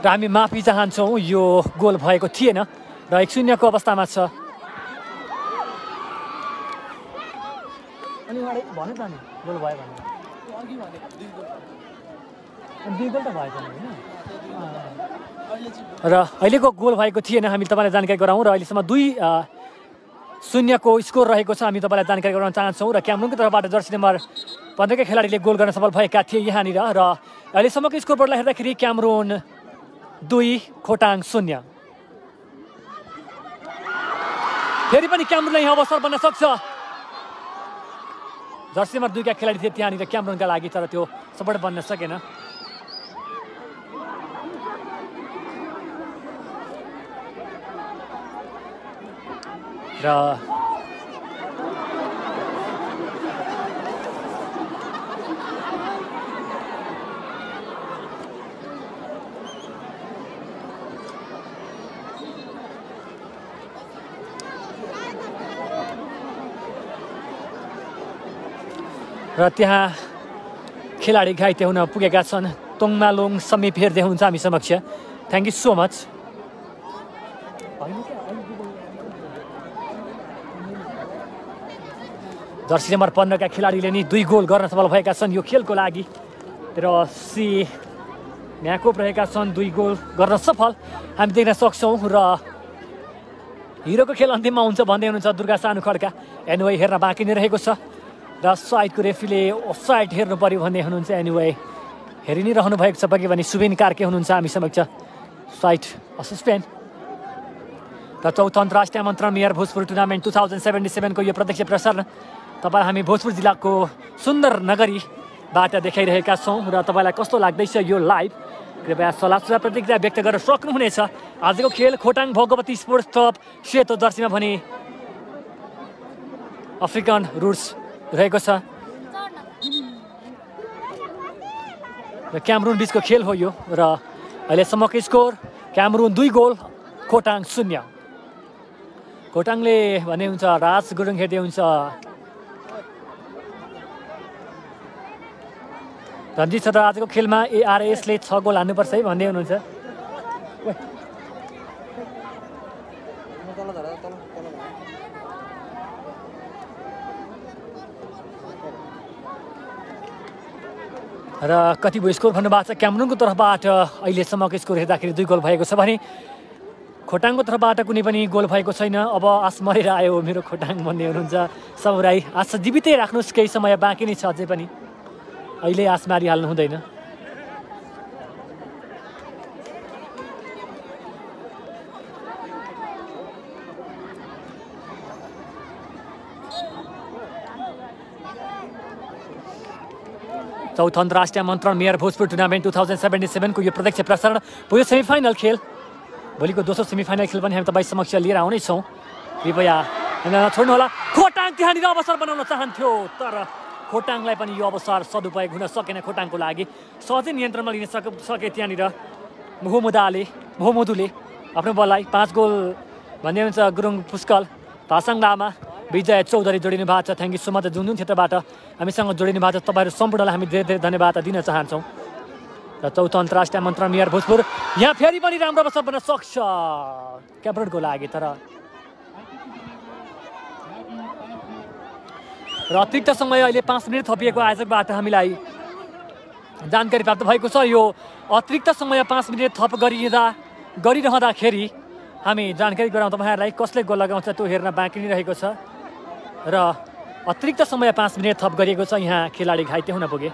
हामी माफी चाहन्छौँ यो गोल भएको थिएन र 1-0 को अवस्थामा छ। अनि उहाँले भन्यो त नि गोल भयो भने र अहिलेको गोल भएको थिएन हामी तपाईँलाई जानकारी गराउँ र अहिलेसम्म 2-0 को स्कोर रहेको छ। हामी तपाईँलाई जानकारी गराउन चाहन्छौँ र क्यामरुनको तर्फबाट जर्सी नम्बर 15 का खेलाडीले गोल गर्न सफल भएका थिए यहाँनिर र अहिलेसम्मको स्कोरबोर्डलाई हेर्दाखेरि क्यामरुन 2 खोटाङ 0। फेरि पनि क्यामरुनलाई यहाँ अवसर बन्न सक्छ। जर्सी नम्बर 2 का खेलाडी थिए त्यहाँनिर क्यामरुनका लागि तर त्यो सपोर्ट बन्न सकेन। र त्यहाँ खेलाडी घाइते हुन पुगेका छन्। तोङमालोङ समीप हेर्दै हुनुहुन्छ हामी समक्ष। Thank you so much. Jersey number 15 का खेलाडीले नि 2 गोल गर्न सफल भएका छन् यो खेलको लागि र सी म्याकोप रहेका छन् 2 गोल गर्न सफल हामी देख्न सक्छौँ। र हिरोको खेल अन्तिममा हुन्छ भन्दै हुनुहुन्छ दुर्गा सानु खड्का। एनिवे हेर्न बाँकी नै रहेको छ र साइडको रेफ्रीले अफसाइड हेर्नु पर्यो भन्दै हुनुहुन्छ। एनिवे हेरि नै रहनु भएको छ पक्कै पनि सुबिन कार्के हुनुहुन्छ हामी समक्ष। Side suspend. र चौथो अन्तर्राष्ट्रिय आमन्त्रण मेयर भोजपुर टुर्नामेन्ट 2077 को यो प्रत्यक्ष प्रसारण तपाईँ हामी भोजपुर जिल्लाको सुन्दर नगरीबाट देखाइरहेका छौँ र तपाईँलाई कस्तो लाग्दैछ यो लाइभ कृपया सल्लाह सुझाव प्रतिक्रिया व्यक्त गरेर सक्नुहुनेछ। आजको खेल खोटाङ भगवती स्पोर्ट्स क्लब सेतो जर्सीमा भने अफ्रिकन रुट्स रहेको छ र क्यामरुन बिचको खेल हो यो र अहिलेसम्मको स्कोर क्यामरुन 2 गोल खोटाङ 0। खोटाङले भन्ने हुन्छ राज गुरुङ हेर्दै हुन्छ रञ्जित छ त आजको खेलमा एआरएसले 6 गोल हान्नुपर्छ है भन्दै हुनुहुन्छ। र कति भयो स्कोर भन्नुभएको छ क्यामरुनको तर्फबाट अहिलेसम्मको स्कोर हेर्दाखेरि 2 गोल भएको छ भने खोटाङको तर्फबाट कुनै पनि गोल भएको छैन। अब आस मरेर आयो मेरो खोटाङ भन्ने हुनुहुन्छ समुराई। आशा जीवितै राख्नुहोस्, केही समय बाँकी नै छ अझै पनि, अहिले आस मारिहाल्नु हुँदैन। चौथो अन्तर्राष्ट्रिय आमन्त्रण मेयर भोजपुर टुर्नामेन्ट 2077 को यो प्रत्यक्ष प्रसारण पुग्यो सेमिफाइनल खेल। भोलिको दोस्रो सेमिफाइनल खेल पनि हामी तपाईँ समक्ष लिएर आउनेछौँ। कृपया छोड्नुहोला। खोटाङ त्यहाँनिर अवसर बनाउन चाहन्थ्यो तर खोटाङलाई पनि यो अवसर सदुपयोग हुन सकेन। खोटाङको लागि सहजै नियन्त्रणमा लिन सके त्यहाँनिर मोहम्मदुले आफ्नो बललाई 5 गोल भन्ने हुन्छ गुरुङ पुष्कल भासाङ लामा विजय चौधरी जोडिनु भएको छ। Thank you so much. जुन क्षेत्रबाट हामीसँग जोडिनु भएको छ तपाईँहरू सम्पूर्णलाई हामी धेरै धेरै धन्यवाद दिन चाहन्छौँ। र चौथो अन्तर्राष्ट्रिय आमन्त्रण मेयर भोजपुर यहाँ फेरि पनि राम्रो अवसर बन्न सक्छ क्यामरुनको लागि तर र अतिरिक्त समय अहिले 5 मिनट थपिएको आयोजकबाट हामीलाई जानकारी प्राप्त भएको छ। यो अतिरिक्त समय 5 मिनट थप गरिरहँदाखेरि हामी जानकारी गराउँ तपाईँहरूलाई कसले गोल लगाउँछ त्यो हेर्न बाँकी नै रहेको छ र अतिरिक्त समय 5 मिनट थप गरिएको छ। यहाँ खेलाडी घाइते हुन पुगे।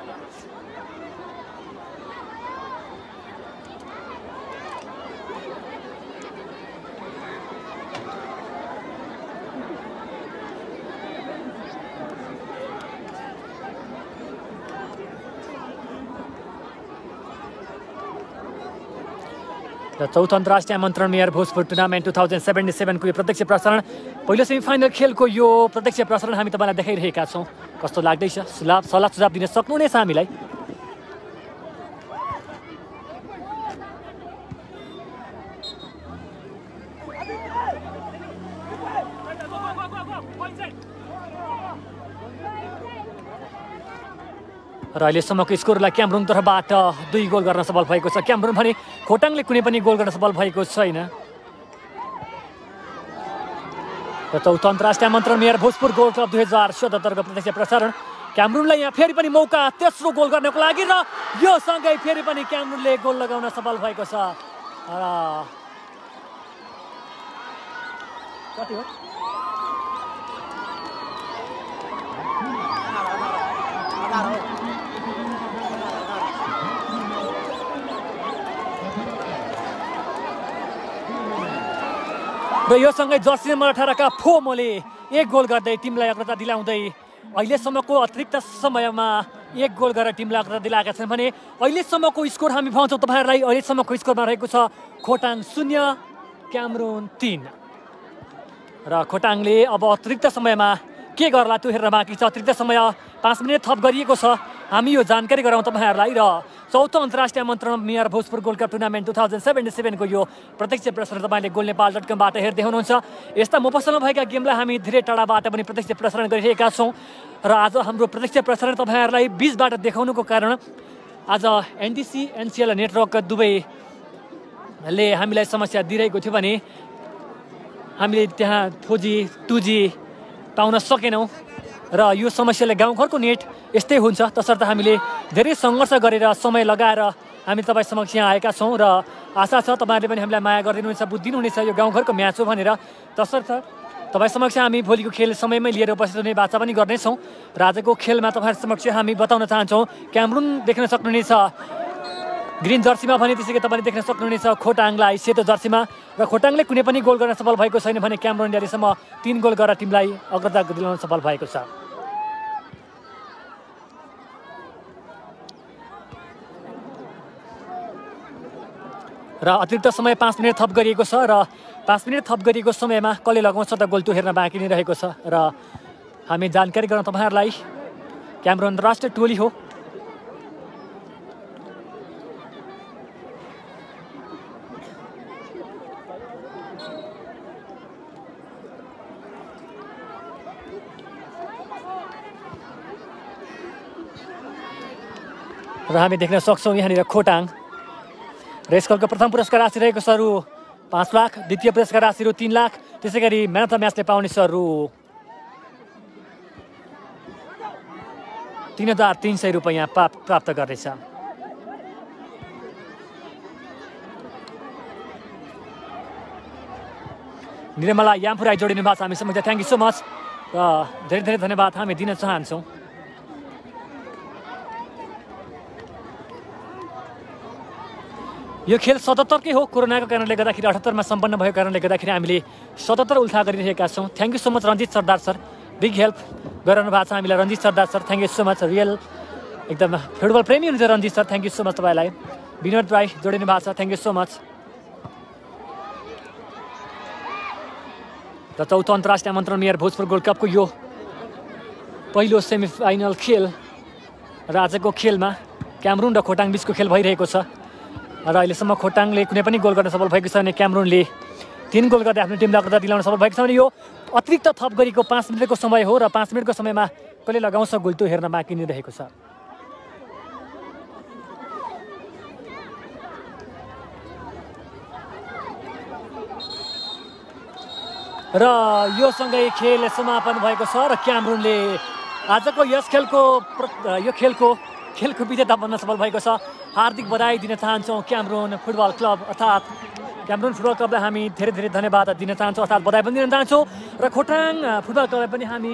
र चौथो अन्तर्राष्ट्रिय आमन्त्रण मेयर भोजपुर टुर्नामेन्ट 2077 को यो प्रत्यक्ष प्रसारण पहिलो सेमिफाइनल खेलको यो प्रत्यक्ष प्रसारण हामी तपाईँलाई देखाइरहेका छौँ। कस्तो लाग्दैछ सल्लाह सुझाव दिन सक्नुहुनेछ हामीलाई। र अहिलेसम्मको स्कोरलाई क्यामरुन तर्फबाट 2 गोल गर्न सफल भएको छ। क्यामरुन भने खोटाङले कुनै पनि गोल गर्न सफल भएको छैन। र चौथो अन्तर्राष्ट्रिय आमन्त्रण मेयर भोजपुर गोल्ड कप 2077 को प्रत्यक्ष प्रसारण। क्यामरुनलाई यहाँ फेरि पनि मौका तेस्रो गोल गर्नको लागि र यो सँगै फेरि पनि क्यामरुनले गोल लगाउन सफल भएको छ। कति हो? र यो सँगै जर्सी नम्बर 18 का फोमोले 1 गोल गर्दै टिमलाई अग्रता दिलाउँदै अहिलेसम्मको अतिरिक्त समयमा 1 गोल गरेर टिमलाई अग्रता दिलाएका छन् भने अहिलेसम्मको स्कोर हामी पाउँछौँ तपाईँहरूलाई। अहिलेसम्मको स्कोरमा रहेको छ खोटाङ 0 क्यामरुन 3 र खोटाङले अब अतिरिक्त समयमा के गर्ला त्यो हेर्न बाँकी छ। अतिरिक्त समय 5 मिनट थप गरिएको छ। हामी यो जानकारी गराउँ तपाईँहरूलाई। र चौथो अन्तर्राष्ट्रिय आमन्त्रण mayor Bhojpur gold cup tournament 2077 को यो प्रत्यक्ष प्रसारण तपाईँले goalnepal.com बाट हेर्दै हुनुहुन्छ। यस्ता मफसलमा भएका गेमलाई हामी धेरै टाढाबाट पनि प्रत्यक्ष प्रसारण गरिरहेका छौँ र आज हाम्रो प्रत्यक्ष प्रसारण तपाईँहरूलाई बीचबाट देखाउनुको कारण आज एनटिसी एनसिएल नेटवर्क दुवैले हामीलाई समस्या दिइरहेको थियो भने हामीले त्यहाँ 4G 2G पाउन सकेनौँ र यो समस्याले गाउँघरको नेट यस्तै हुन्छ। तसर्थ हामीले धेरै सङ्घर्ष गरेर समय लगाएर हामी तपाईँ समक्ष यहाँ आएका छौँ र आशा छ तपाईँहरूले पनि हामीलाई माया गरिदिनुहुन्छ, बुझिदिनुहुनेछ यो गाउँघरको म्याच हो भनेर। तसर्थ तपाईँ समक्ष हामी भोलिको खेल समयमै लिएर उपस्थित हुने बाचा पनि गर्नेछौँ र आजको खेलमा तपाईँहरू समक्ष हामी बताउन चाहन्छौँ क्यामरुन देख्न सक्नुहुनेछ ग्रिन जर्सीमा भने त्यसै तपाईँले देख्न सक्नुहुनेछ खोटाङलाई सेतो जर्सीमा र खोटाङले कुनै पनि गोल गर्न सफल भएको छैन भने क्यामरुनले अहिलेसम्म 3 गोल गरेर टिमलाई अग्रता दिलाउन सफल भएको छ। र अतिरिक्त समय 5 मिनट थप गरिएको छ र 5 मिनट थप गरिएको समयमा कसले लगाउँछ त गोल त्यो हेर्न बाँकी नै रहेको छ र हामी जानकारी गराउँ तपाईँहरूलाई क्यामरुन राष्ट्रिय टोली हो। र हामी देख्न सक्छौँ यहाँनिर खोटाङ रेसकलको प्रथम पुरस्कार राशि रहेको छ रु 5 लाख, द्वितीय पुरस्कार राशि रु 3 लाख, त्यसै गरी म्यान अफ द म्याचले पाउने छ रु 3,300 रुपियाँ प्राप्त गर्नेछ। निर्मला यामपुराई जोडिनु भएको छ हामी समक्ष, थ्याङ्क यू सो मच र धेरै धेरै धन्यवाद हामी दिन चाहन्छौँ। यो खेल 77 कै हो। कोरोनाको कारणले गर्दाखेरि 78 मा सम्पन्न भएको कारणले गर्दाखेरि हामीले 77 उल्था गरिरहेका छौँ। Thank you so much Ranjit Sardar sir, big help गरिरहनु भएको छ हामीलाई Ranjit Sardar sir, thank you so much. Real एकदम फुटबल प्रेमी हुनुहुन्छ Ranjit sir, thank you so much तपाईँलाई। विनोद राई जोडिनु भएको छ, थ्याङ्क यू सो मच। र चौथो अन्तर्राष्ट्रिय आमन्त्रण मेयर भोजपुर गोल्ड कपको यो पहिलो सेमिफाइनल खेल र आजको खेलमा क्यामरुन र खोटाङ बिचको खेल भइरहेको छ र अहिलेसम्म खोटाङले कुनै पनि गोल गर्न सफल भएको छ भने क्यामरुनले 3 गोल गर्दै आफ्नो टिमलाई अग्रता दिलाउन सफल भएको छ भने यो अतिरिक्त थप गरेको 5 मिनटको समय हो र 5 मिनटको समयमा कसले लगाउँछ गोल त्यो हेर्न बाँकी नै रहेको छ। र यो सँगै खेल समापन भएको छ र क्यामरुनले आजको यस खेलको विजेता बन्न सफल भएको छ। हार्दिक बधाई दिन चाहन्छौँ क्यामरुन फुटबल क्लब अर्थात् क्यामरुन फुटबल क्लबलाई हामी धेरै धेरै धन्यवाद दिन चाहन्छौँ अर्थात् बधाई पनि दिन चाहन्छौँ र खोटाङ फुटबल क्लबलाई पनि हामी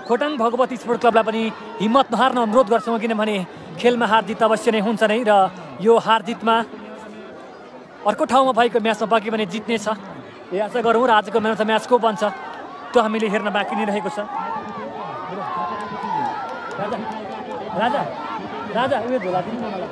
खोटाङ भगवती स्पोर्ट क्लबलाई पनि हिम्मत नहार्न अनुरोध गर्छौँ किनभने खेलमा हार जित अवश्य नै हुन्छ नै र यो हार जितमा अर्को ठाउँमा भएको म्याचमा पक्कै पनि जित्ने छ यो आशा गरौँ र आजको म्यान अफ द म्याच को बन्छ त्यो हामीले हेर्न बाँकी नै रहेको छ। राजा राजा उयो झोला दिनु न मलाई।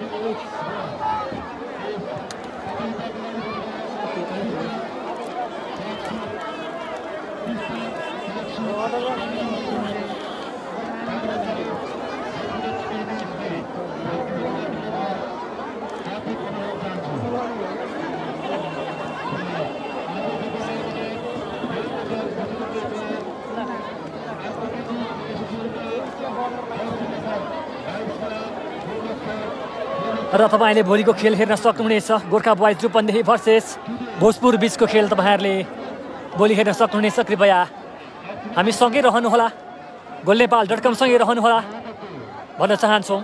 र तपाईँले भोलिको खेल हेर्न सक्नुहुनेछ। गोर्खा बोइज रूपन्देही भर्सेस भोजपुर बिचको खेल तपाईँहरूले भोलि हेर्न सक्नुहुनेछ। कृपया हामी सँगै रहनुहोला, goalnepal.com सँगै रहनुहोला भन्न चाहन्छौँ।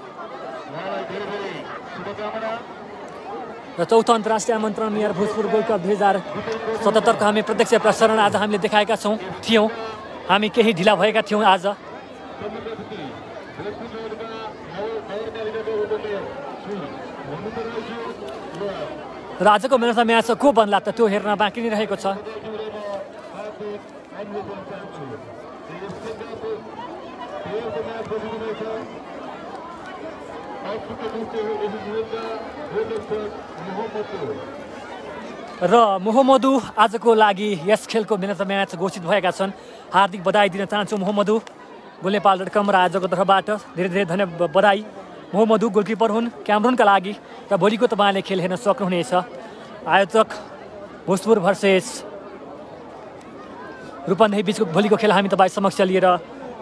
र चौथो अन्तर्राष्ट्रिय आमन्त्रण मेयर भोजपुर गोल्ड कप 2077 को हामी प्रत्यक्ष प्रसारण आज हामीले देखाएका थियौँ। हामी केही ढिला भएका थियौँ आज। र आजको म्यान अफ द म्याच को बन्ला त त्यो हेर्न बाँकी नै रहेको छ। र मोहम्मदु आजको लागि यस खेलको म्यान अफ द म्याच घोषित भएका छन्। हार्दिक बधाई दिन चाहन्छु मोहम्मदु। goalnepal.com र आयोजकको तर्फबाट धेरै धेरै धन्यवाद बधाई। मोहम्मदु गोलकिपर हुन् क्यामरुनका लागि र भोलिको तपाईँले खेल हेर्न सक्नुहुनेछ। आयोजक भोजपुर भर्सेस रूपन्देही बिचको भोलिको खेल हामी तपाईँ समक्ष लिएर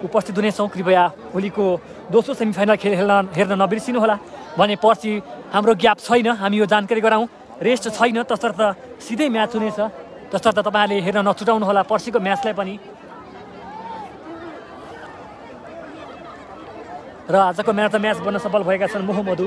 उपस्थित हुनेछौँ। कृपया भोलिको दोस्रो सेमिफाइनल खेल हेर्न नबिर्सिनुहोला। भने पर्सि हाम्रो ग्याप छैन, हामी यो जानकारी गराउँ। रेस्ट छैन, तसर्थ सिधै म्याच हुनेछ। तसर्थ तपाईँहरूले हेर्न नछुटाउनुहोला पर्सिको म्याचलाई पनि। र आजको म्यान अफ द म्याच बन्न सफल भएका छन् मोहम्मदु।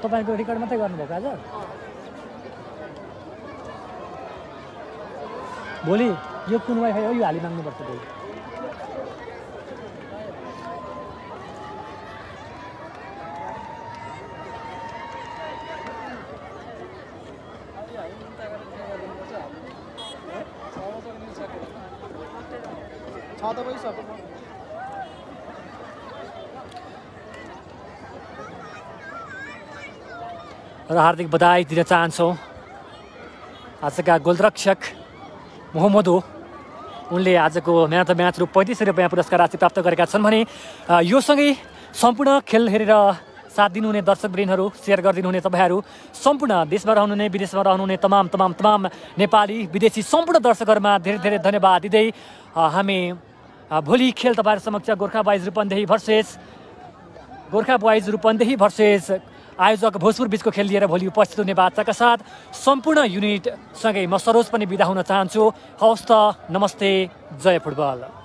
तपाईँको रेकर्ड मात्रै गर्नुभएको आज? भोलि यो कुन वाइफाई हो यो हाली माग्नुपर्छ भोलि। र हार्दिक बधाई दिन चाहन्छौँ आजका गोलरक्षक मोहम्मदु। उनले आजको म्यान अफ द म्याच रु 35,000 रुपियाँ पुरस्कार राशि प्राप्त गरेका छन् भने यो सँगै सम्पूर्ण खेल हेरेर साथ दिनुहुने दर्शकवृन्दहरू, सेयर गरिदिनुहुने तपाईँहरू, सम्पूर्ण देशमा रहनुहुने विदेशमा रहनुहुने तमाम नेपाली विदेशी सम्पूर्ण दर्शकहरूमा धेरै धेरै धन्यवाद दिँदै हामी भोलि खेल तपाईँहरू समक्ष गोर्खा बोइज रूपन्देही भर्सेस आयोजक भोजपुर बिचको खेल लिएर भोलि उपस्थित हुने बाचाका साथ सम्पूर्ण युनिटसँगै म सरोज पनि बिदा हुन चाहन्छु। हवस् त, नमस्ते, जय फुटबल।